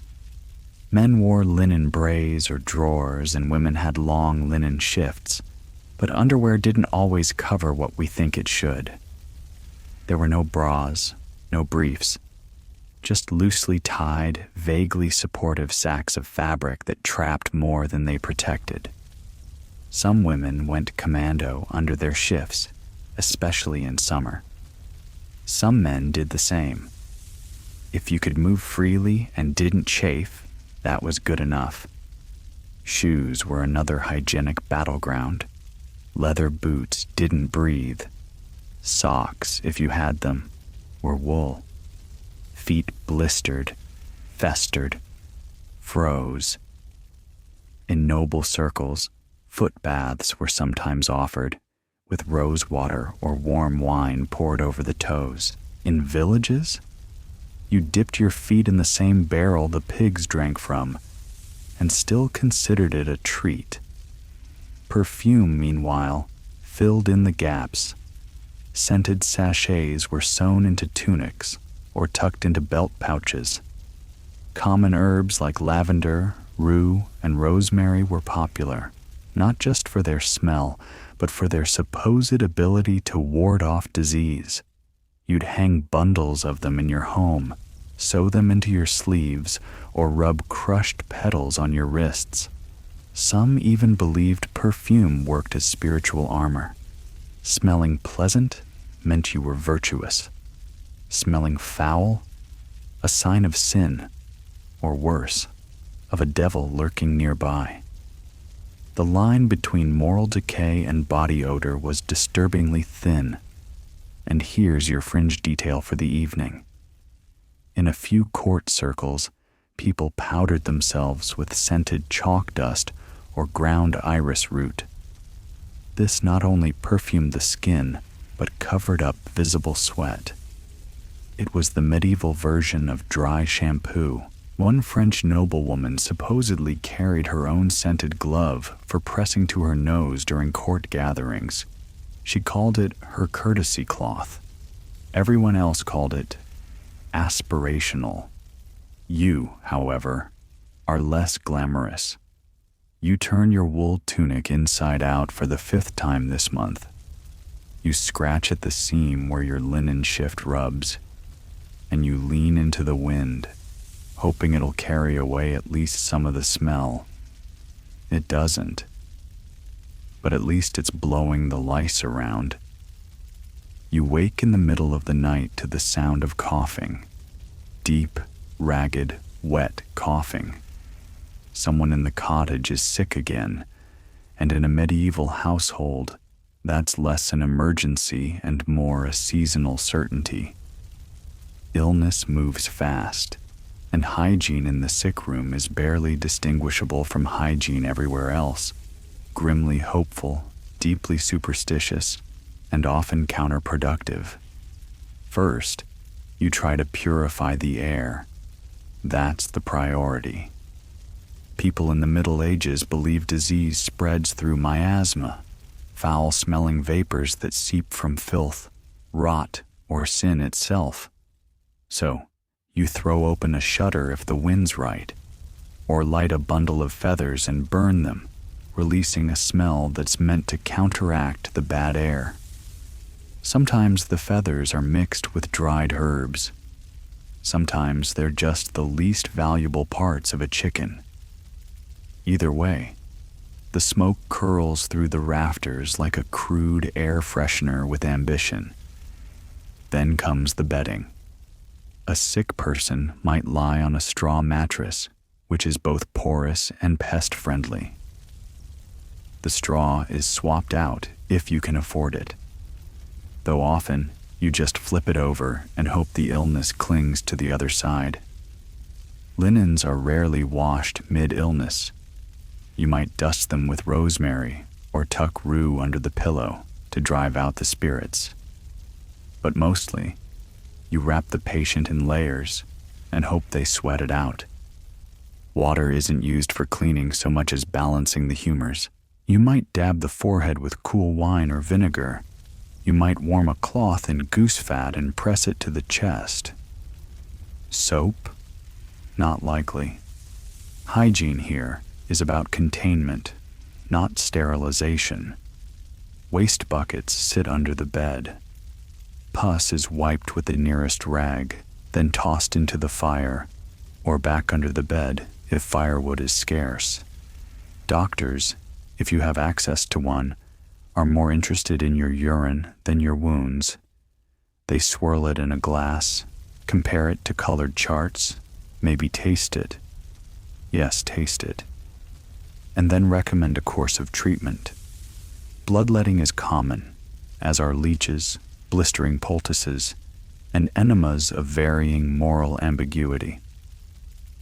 Men wore linen brays or drawers and women had long linen shifts, but underwear didn't always cover what we think it should. There were no bras, no briefs, just loosely tied, vaguely supportive sacks of fabric that trapped more than they protected. Some women went commando under their shifts, especially in summer. Some men did the same. If you could move freely and didn't chafe, that was good enough. Shoes were another hygienic battleground. Leather boots didn't breathe. Socks, if you had them, were wool. Feet blistered, festered, froze. In noble circles, foot baths were sometimes offered, with rose water or warm wine poured over the toes. In villages, you dipped your feet in the same barrel the pigs drank from, and still considered it a treat. Perfume, meanwhile, filled in the gaps. Scented sachets were sewn into tunics or tucked into belt pouches. Common herbs like lavender, rue, and rosemary were popular, not just for their smell, but for their supposed ability to ward off disease. You'd hang bundles of them in your home, sew them into your sleeves, or rub crushed petals on your wrists. Some even believed perfume worked as spiritual armor. Smelling pleasant meant you were virtuous. Smelling foul, a sign of sin, or worse, of a devil lurking nearby. The line between moral decay and body odor was disturbingly thin. And here's your fringe detail for the evening. In a few court circles, people powdered themselves with scented chalk dust or ground iris root. This not only perfumed the skin, but covered up visible sweat. It was the medieval version of dry shampoo. One French noblewoman supposedly carried her own scented glove for pressing to her nose during court gatherings. She called it her courtesy cloth. Everyone else called it aspirational. You, however, are less glamorous. You turn your wool tunic inside out for the 5th time this month. You scratch at the seam where your linen shift rubs, and you lean into the wind, hoping it'll carry away at least some of the smell. It doesn't. But at least it's blowing the lice around. You wake in the middle of the night to the sound of coughing. Deep, ragged, wet coughing. Someone in the cottage is sick again, and in a medieval household, that's less an emergency and more a seasonal certainty. Illness moves fast, and hygiene in the sick room is barely distinguishable from hygiene everywhere else. Grimly hopeful, deeply superstitious, and often counterproductive. First, you try to purify the air. That's the priority. People in the Middle Ages believe disease spreads through miasma, foul-smelling vapors that seep from filth, rot, or sin itself. So, you throw open a shutter if the wind's right, or light a bundle of feathers and burn them, releasing a smell that's meant to counteract the bad air. Sometimes the feathers are mixed with dried herbs. Sometimes they're just the least valuable parts of a chicken. Either way, the smoke curls through the rafters like a crude air freshener with ambition. Then comes the bedding. A sick person might lie on a straw mattress, which is both porous and pest-friendly. The straw is swapped out if you can afford it, though often you just flip it over and hope the illness clings to the other side. Linens are rarely washed mid-illness. You might dust them with rosemary or tuck rue under the pillow to drive out the spirits. But mostly, you wrap the patient in layers and hope they sweat it out. Water isn't used for cleaning so much as balancing the humors. You might dab the forehead with cool wine or vinegar. You might warm a cloth in goose fat and press it to the chest. Soap? Not likely. Hygiene here is about containment, not sterilization. Waste buckets sit under the bed. Pus is wiped with the nearest rag, then tossed into the fire, or back under the bed if firewood is scarce. Doctors, if you have access to one, are more interested in your urine than your wounds. They swirl it in a glass, compare it to colored charts, maybe taste it. Yes, taste it. And then recommend a course of treatment. Bloodletting is common, as are leeches, blistering poultices, and enemas of varying moral ambiguity.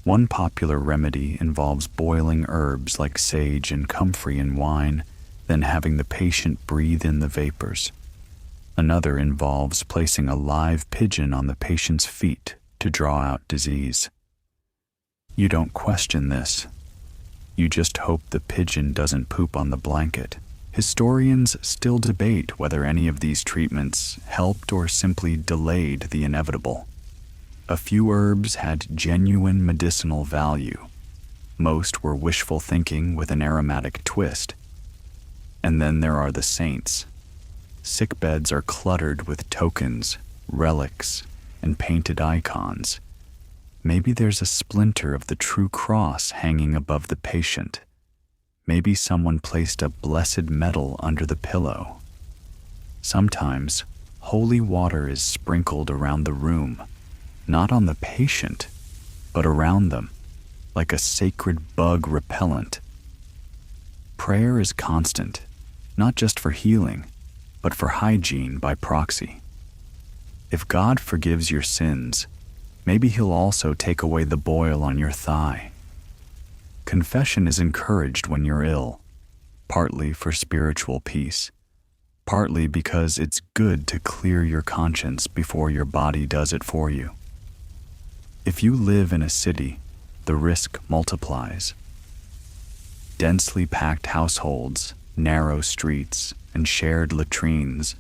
One popular remedy involves boiling herbs like sage and comfrey in wine, then having the patient breathe in the vapors. Another involves placing a live pigeon on the patient's feet to draw out disease. You don't question this. You just hope the pigeon doesn't poop on the blanket. Historians still debate whether any of these treatments helped or simply delayed the inevitable. A few herbs had genuine medicinal value. Most were wishful thinking with an aromatic twist. And then there are the saints. Sickbeds are cluttered with tokens, relics, and painted icons. Maybe there's a splinter of the true cross hanging above the patient. Maybe someone placed a blessed medal under the pillow. Sometimes, holy water is sprinkled around the room, not on the patient, but around them, like a sacred bug repellent. Prayer is constant, not just for healing, but for hygiene by proxy. If God forgives your sins, maybe He'll also take away the boil on your thigh. Confession is encouraged when you're ill, partly for spiritual peace, partly because it's good to clear your conscience before your body does it for you. If you live in a city, the risk multiplies. Densely packed households, narrow streets, and shared latrines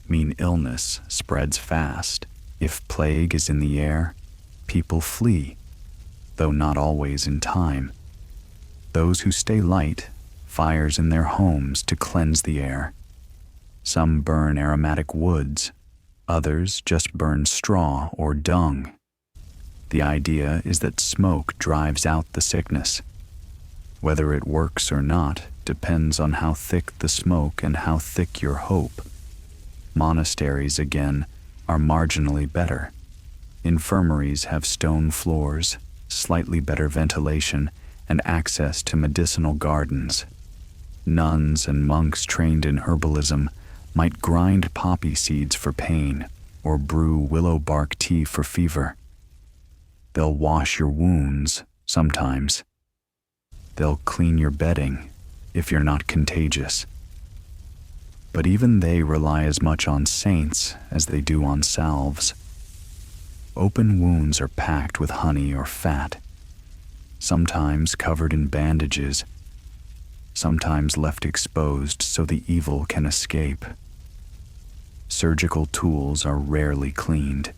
mean illness spreads fast. If plague is in the air, people flee, though not always in time. Those who stay light, fires in their homes to cleanse the air. Some burn aromatic woods, others just burn straw or dung. The idea is that smoke drives out the sickness. Whether it works or not depends on how thick the smoke and how thick your hope. Monasteries, again, are marginally better. Infirmaries have stone floors, slightly better ventilation, and access to medicinal gardens. Nuns and monks trained in herbalism might grind poppy seeds for pain or brew willow bark tea for fever. They'll wash your wounds sometimes. They'll clean your bedding if you're not contagious. But even they rely as much on saints as they do on salves. Open wounds are packed with honey or fat, sometimes covered in bandages, sometimes left exposed so the evil can escape. Surgical tools are rarely cleaned.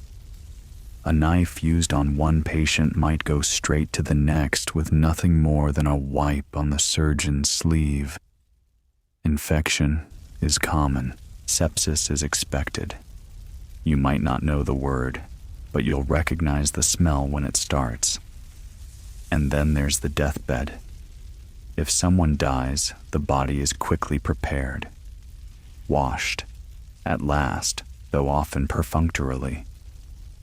A knife used on one patient might go straight to the next with nothing more than a wipe on the surgeon's sleeve. Infection is common. Sepsis is expected. You might not know the word, but you'll recognize the smell when it starts. And then there's the deathbed. If someone dies, the body is quickly prepared, washed, at last, though often perfunctorily,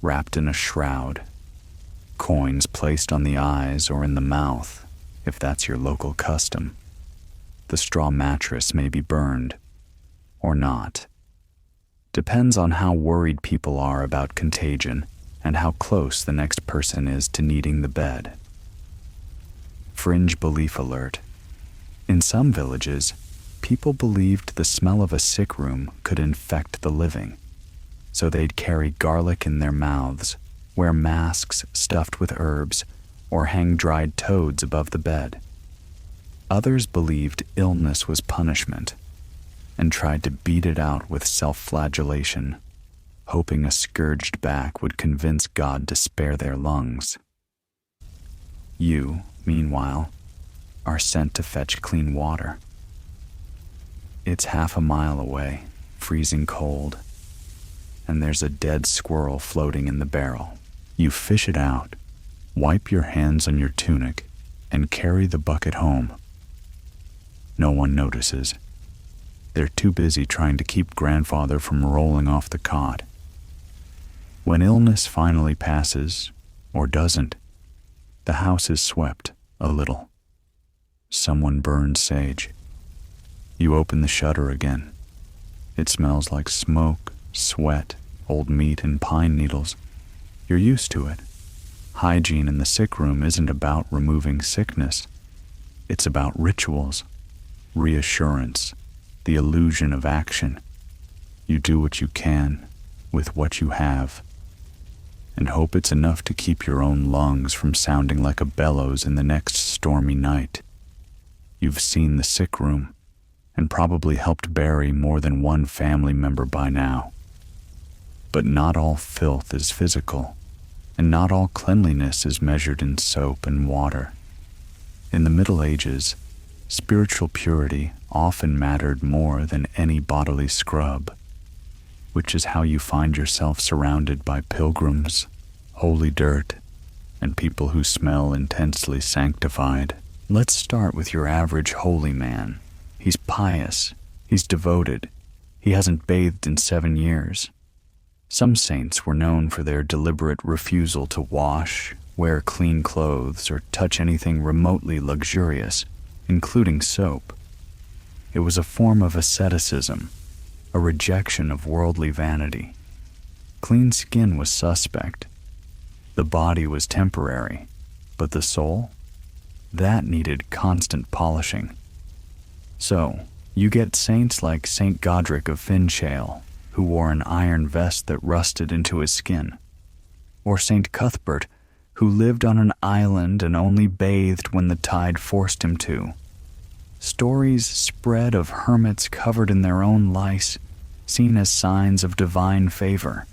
wrapped in a shroud, coins placed on the eyes or in the mouth, if that's your local custom. The straw mattress may be burned, or not. Depends on how worried people are about contagion and how close the next person is to needing the bed. Fringe belief alert. In some villages, people believed the smell of a sick room could infect the living, so they'd carry garlic in their mouths, wear masks stuffed with herbs, or hang dried toads above the bed. Others believed illness was punishment and tried to beat it out with self-flagellation, hoping a scourged back would convince God to spare their lungs. You, meanwhile, are sent to fetch clean water. It's half a mile away, freezing cold, and there's a dead squirrel floating in the barrel. You fish it out, wipe your hands on your tunic, and carry the bucket home. No one notices. They're too busy trying to keep grandfather from rolling off the cot. When illness finally passes, or doesn't, the house is swept a little. Someone burns sage. You open the shutter again. It smells like smoke, sweat, old meat, and pine needles. You're used to it. Hygiene in the sick room isn't about removing sickness. It's about rituals, reassurance, the illusion of action. You do what you can with what you have, and hope it's enough to keep your own lungs from sounding like a bellows in the next stormy night. You've seen the sick room, and probably helped bury more than one family member by now. But not all filth is physical, and not all cleanliness is measured in soap and water. In the Middle Ages, spiritual purity often mattered more than any bodily scrub, which is how you find yourself surrounded by pilgrims, holy dirt, and people who smell intensely sanctified. Let's start with your average holy man. He's pious, he's devoted, he hasn't bathed in 7 years. Some saints were known for their deliberate refusal to wash, wear clean clothes, or touch anything remotely luxurious, including soap. It was a form of asceticism, a rejection of worldly vanity. Clean skin was suspect. The body was temporary, but the soul? That needed constant polishing. So, you get saints like Saint Godric of Finchale, who wore an iron vest that rusted into his skin, or Saint Cuthbert, who lived on an island and only bathed when the tide forced him to. Stories spread of hermits covered in their own lice, seen as signs of divine favor.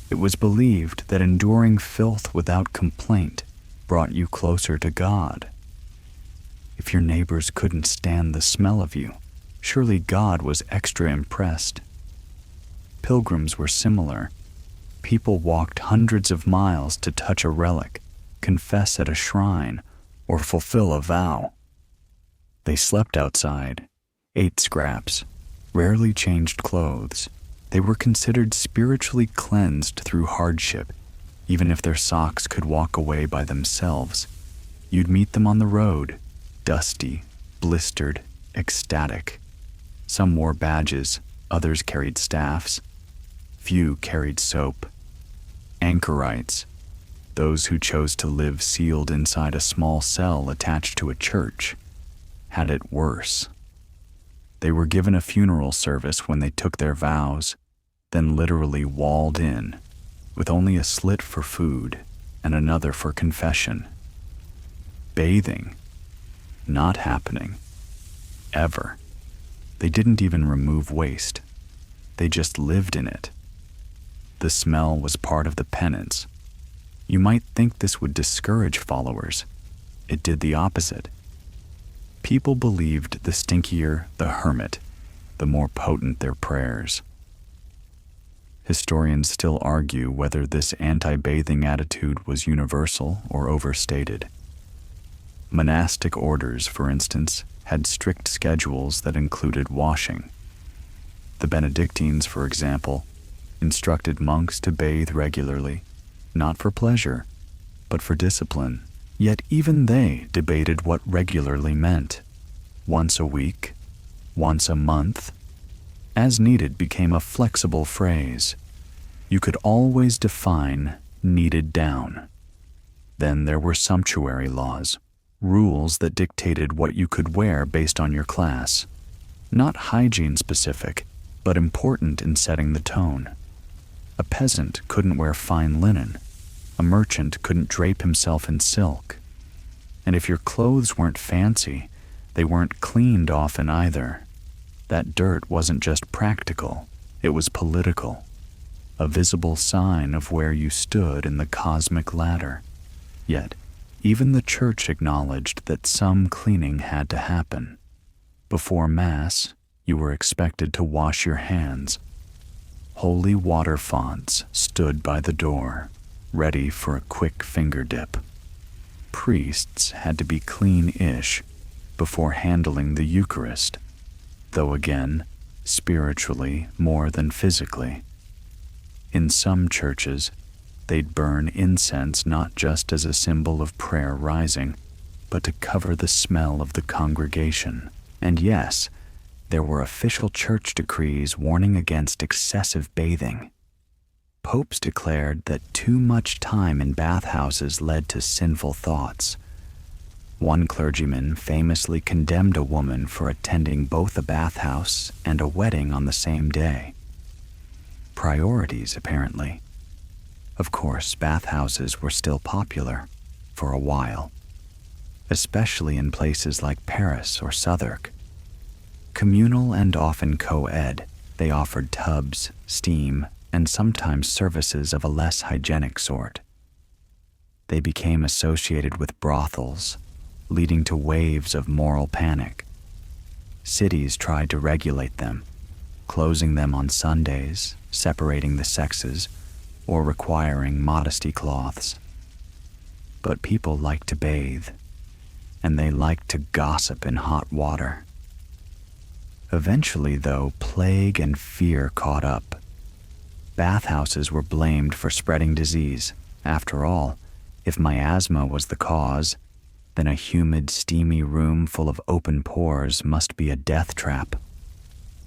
It was believed that enduring filth without complaint brought you closer to God. If your neighbors couldn't stand the smell of you, surely God was extra impressed. Pilgrims were similar. People walked hundreds of miles to touch a relic, confess at a shrine, or fulfill a vow. They slept outside, ate scraps, rarely changed clothes. They were considered spiritually cleansed through hardship, even if their socks could walk away by themselves. You'd meet them on the road, dusty, blistered, ecstatic. Some wore badges, others carried staffs. Few carried soap. Anchorites, those who chose to live sealed inside a small cell attached to a church, had it worse. They were given a funeral service when they took their vows, then literally walled in, with only a slit for food and another for confession. Bathing, not happening, ever. They didn't even remove waste. They just lived in it. The smell was part of the penance, You might think this would discourage followers. It did the opposite. People believed the stinkier the hermit, the more potent their prayers. Historians still argue whether this anti-bathing attitude was universal or overstated. Monastic orders, for instance, had strict schedules that included washing. The Benedictines, for example, instructed monks to bathe regularly, not for pleasure, but for discipline. Yet even they debated what regularly meant. Once a week, once a month. As needed became a flexible phrase. You could always define needed down. Then there were sumptuary laws, rules that dictated what you could wear based on your class. Not hygiene specific, but important in setting the tone. A peasant couldn't wear fine linen. A merchant couldn't drape himself in silk. And if your clothes weren't fancy, they weren't cleaned often either. That dirt wasn't just practical, it was political. A visible sign of where you stood in the cosmic ladder. Yet, even the church acknowledged that some cleaning had to happen. Before Mass, you were expected to wash your hands. Holy water fonts stood by the door, ready for a quick finger dip. Priests had to be clean-ish before handling the Eucharist, though again, spiritually more than physically. In some churches, they'd burn incense not just as a symbol of prayer rising, but to cover the smell of the congregation. And yes, there were official church decrees warning against excessive bathing. Popes declared that too much time in bathhouses led to sinful thoughts. One clergyman famously condemned a woman for attending both a bathhouse and a wedding on the same day. Priorities, apparently. Of course, bathhouses were still popular, for a while, especially in places like Paris or Southwark. Communal and often co-ed, they offered tubs, steam, and sometimes services of a less hygienic sort. They became associated with brothels, leading to waves of moral panic. Cities tried to regulate them, closing them on Sundays, separating the sexes, or requiring modesty cloths. But people liked to bathe, and they liked to gossip in hot water. Eventually, though, plague and fear caught up. Bathhouses were blamed for spreading disease. After all, if miasma was the cause, then a humid, steamy room full of open pores must be a death trap.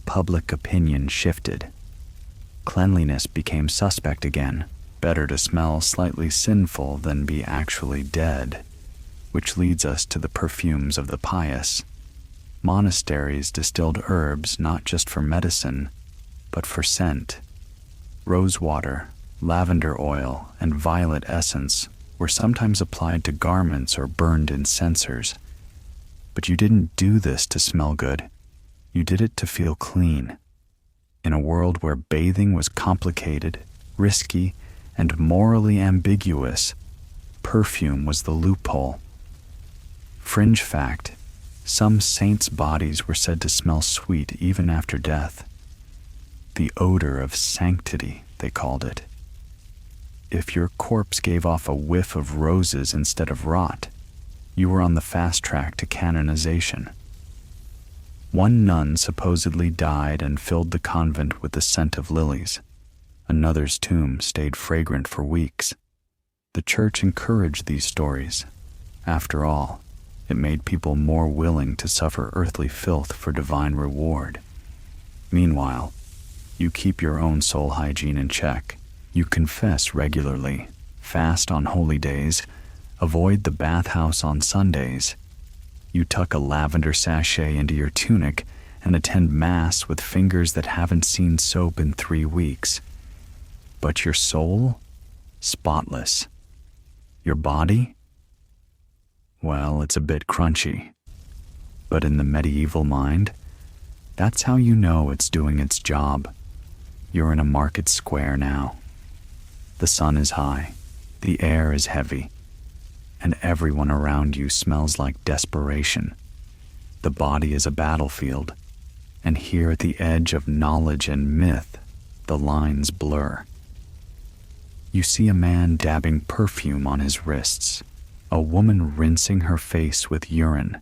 Public opinion shifted. Cleanliness became suspect again. Better to smell slightly sinful than be actually dead, which leads us to the perfumes of the pious. Monasteries distilled herbs not just for medicine, but for scent. Rosewater, lavender oil, and violet essence were sometimes applied to garments or burned in censers. But you didn't do this to smell good. You did it to feel clean. In a world where bathing was complicated, risky, and morally ambiguous, perfume was the loophole. Fringe fact: some saints' bodies were said to smell sweet even after death. The odor of sanctity, they called it. If your corpse gave off a whiff of roses instead of rot, you were on the fast track to canonization. One nun supposedly died and filled the convent with the scent of lilies. Another's tomb stayed fragrant for weeks. The church encouraged these stories. After all, it made people more willing to suffer earthly filth for divine reward. Meanwhile, you keep your own soul hygiene in check. You confess regularly, fast on holy days, avoid the bathhouse on Sundays. You tuck a lavender sachet into your tunic and attend Mass with fingers that haven't seen soap in 3 weeks. But your soul? Spotless. Your body? Well, it's a bit crunchy. But in the medieval mind, that's how you know it's doing its job. You're in a market square now. The sun is high. The air is heavy, and everyone around you smells like desperation. The body is a battlefield, and here at the edge of knowledge and myth, the lines blur. You see a man dabbing perfume on his wrists, a woman rinsing her face with urine,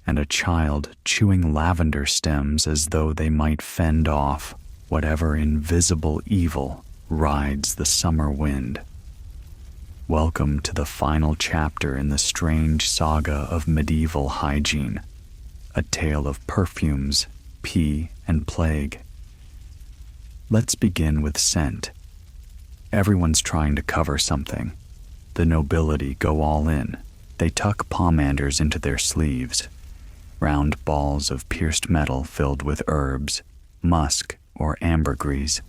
and a child chewing lavender stems as though they might fend off whatever invisible evil rides the summer wind. Welcome to the final chapter in the strange saga of medieval hygiene, a tale of perfumes, pee, and plague. Let's begin with scent. Everyone's trying to cover something. The nobility go all in. They tuck pomanders into their sleeves, round balls of pierced metal filled with herbs, musk, or ambergris.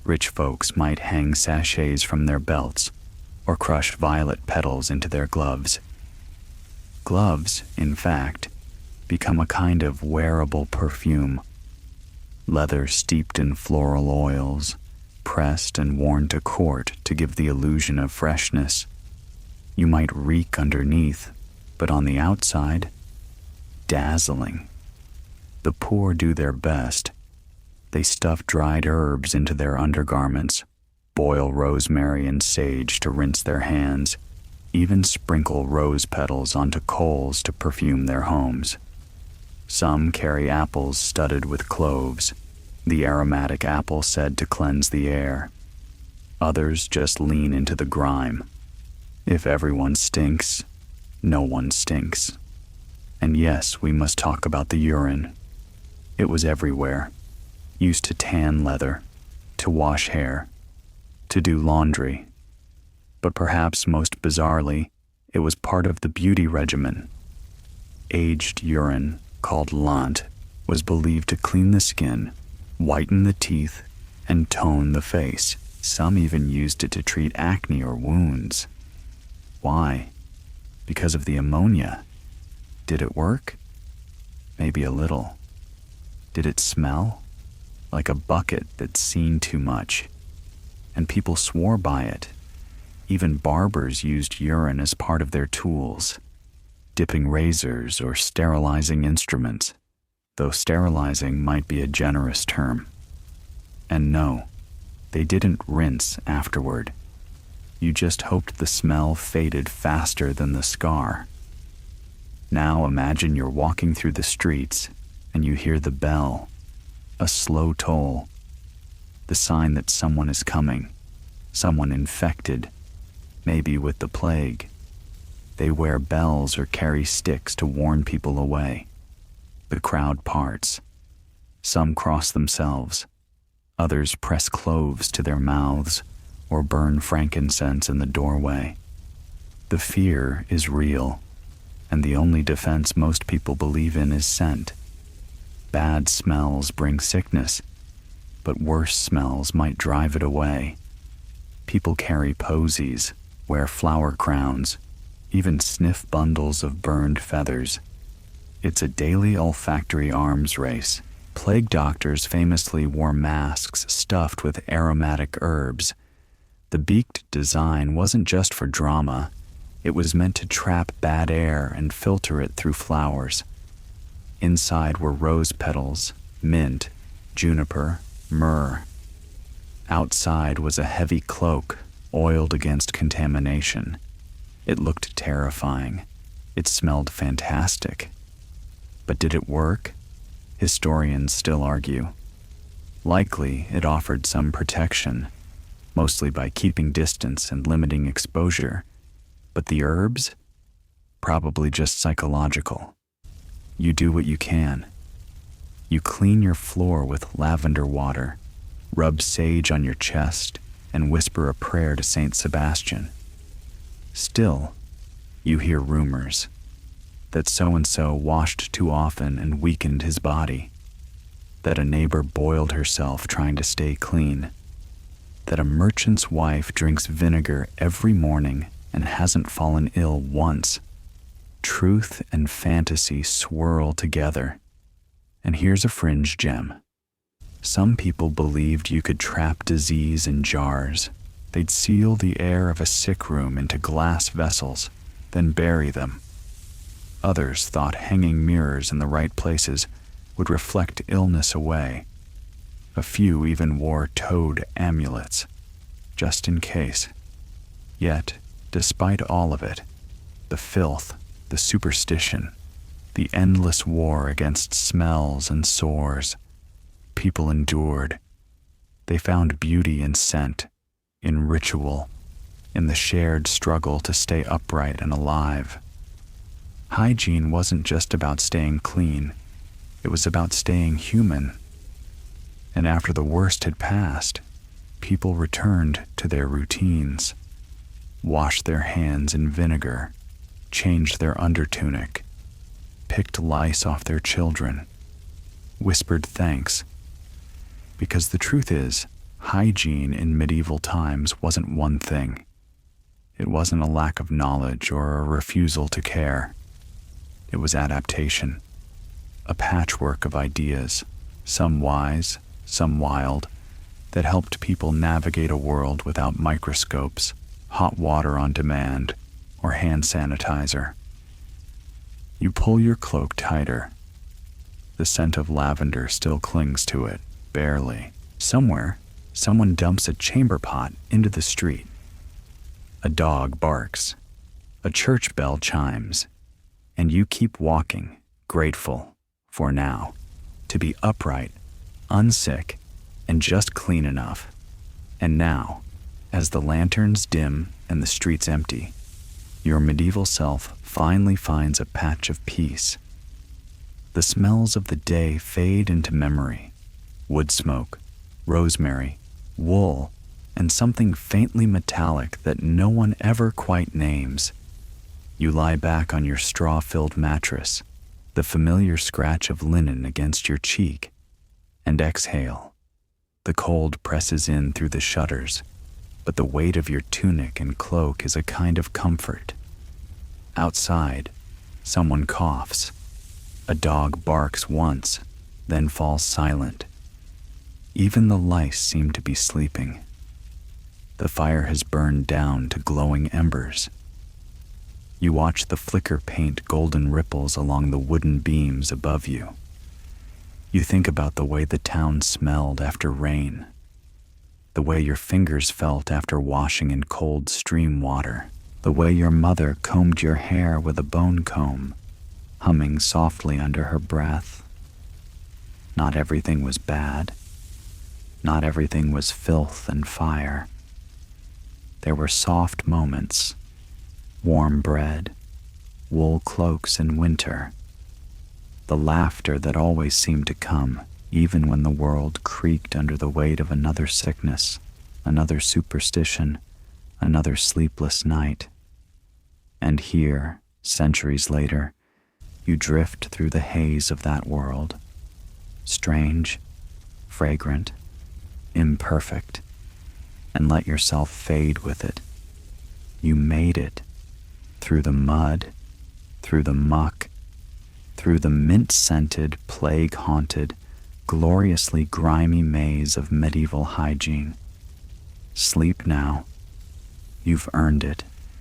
Rich folks might hang sachets from their belts or crush violet petals into their gloves. Gloves, in fact, become a kind of wearable perfume. Leather steeped in floral oils, pressed and worn to court to give the illusion of freshness. You might reek underneath, but on the outside, dazzling. The poor do their best. They stuff dried herbs into their undergarments, boil rosemary and sage to rinse their hands, even sprinkle rose petals onto coals to perfume their homes. Some carry apples studded with cloves, the aromatic apple said to cleanse the air. Others just lean into the grime. If everyone stinks, no one stinks. And yes, we must talk about the urine. It was everywhere, used to tan leather, to wash hair, to do laundry. But perhaps most bizarrely, it was part of the beauty regimen. Aged urine, called lant, was believed to clean the skin, whiten the teeth, and tone the face. Some even used it to treat acne or wounds. Why? Because of the ammonia. Did it work? Maybe a little. Did it smell? Like a bucket that's seen too much. And people swore by it. Even barbers used urine as part of their tools, dipping razors or sterilizing instruments, though sterilizing might be a generous term. And no, they didn't rinse afterward. You just hoped the smell faded faster than the scar. Now imagine you're walking through the streets and you hear the bell, a slow toll, the sign that someone is coming, someone infected, maybe with the plague. They wear bells or carry sticks to warn people away. The crowd parts. Some cross themselves. Others press cloves to their mouths or burn frankincense in the doorway. The fear is real, and the only defense most people believe in is scent. Bad smells bring sickness, but worse smells might drive it away. People carry posies, wear flower crowns, even sniff bundles of burned feathers. It's a daily olfactory arms race. Plague doctors famously wore masks stuffed with aromatic herbs. The beaked design wasn't just for drama. It was meant to trap bad air and filter it through flowers. Inside were rose petals, mint, juniper, myrrh. Outside was a heavy cloak, oiled against contamination. It looked terrifying. It smelled fantastic. But did it work? Historians still argue. Likely, it offered some protection, mostly by keeping distance and limiting exposure. But the herbs? Probably just psychological. You do what you can. You clean your floor with lavender water, rub sage on your chest, and whisper a prayer to Saint Sebastian. Still, you hear rumors that so-and-so washed too often and weakened his body, that a neighbor boiled herself trying to stay clean, that a merchant's wife drinks vinegar every morning and hasn't fallen ill once. Truth and fantasy swirl together. And here's a fringe gem. Some people believed you could trap disease in jars, They'd seal the air of a sick room into glass vessels, then bury them. Others thought hanging mirrors in the right places would reflect illness away. A few even wore toad amulets, just in case. Yet, despite all of it, the filth, the superstition, the endless war against smells and sores, people endured. They found beauty in scent, in ritual, in the shared struggle to stay upright and alive. Hygiene wasn't just about staying clean, it was about staying human. And after the worst had passed, people returned to their routines, washed their hands in vinegar, changed their undertunic, picked lice off their children, whispered thanks. Because the truth is, hygiene in medieval times wasn't one thing. It wasn't a lack of knowledge or a refusal to care. It was adaptation, a patchwork of ideas, some wise, some wild, that helped people navigate a world without microscopes, hot water on demand, or hand sanitizer. You pull your cloak tighter. The scent of lavender still clings to it, barely. Somewhere, someone dumps a chamber pot into the street. A dog barks. A church bell chimes. And you keep walking, grateful, for now, to be upright, unsick, and just clean enough. And now, as the lanterns dim and the streets empty, your medieval self finally finds a patch of peace. The smells of the day fade into memory. Wood smoke, rosemary, wool, and something faintly metallic that no one ever quite names. You lie back on your straw-filled mattress, the familiar scratch of linen against your cheek, and exhale. The cold presses in through the shutters, but the weight of your tunic and cloak is a kind of comfort. Outside, someone coughs. A dog barks once, then falls silent. Even the lice seem to be sleeping. The fire has burned down to glowing embers. You watch the flicker paint golden ripples along the wooden beams above you. You think about the way the town smelled after rain, the way your fingers felt after washing in cold stream water, the way your mother combed your hair with a bone comb, humming softly under her breath. Not everything was bad. Not everything was filth and fire. There were soft moments, warm bread, wool cloaks in winter, the laughter that always seemed to come, even when the world creaked under the weight of another sickness, another superstition, another sleepless night. And here, centuries later, you drift through the haze of that world, strange, fragrant, imperfect, and let yourself fade with it. You made it, through the mud, through the muck, through the mint-scented, plague-haunted, gloriously grimy maze of medieval hygiene. Sleep now. You've earned it.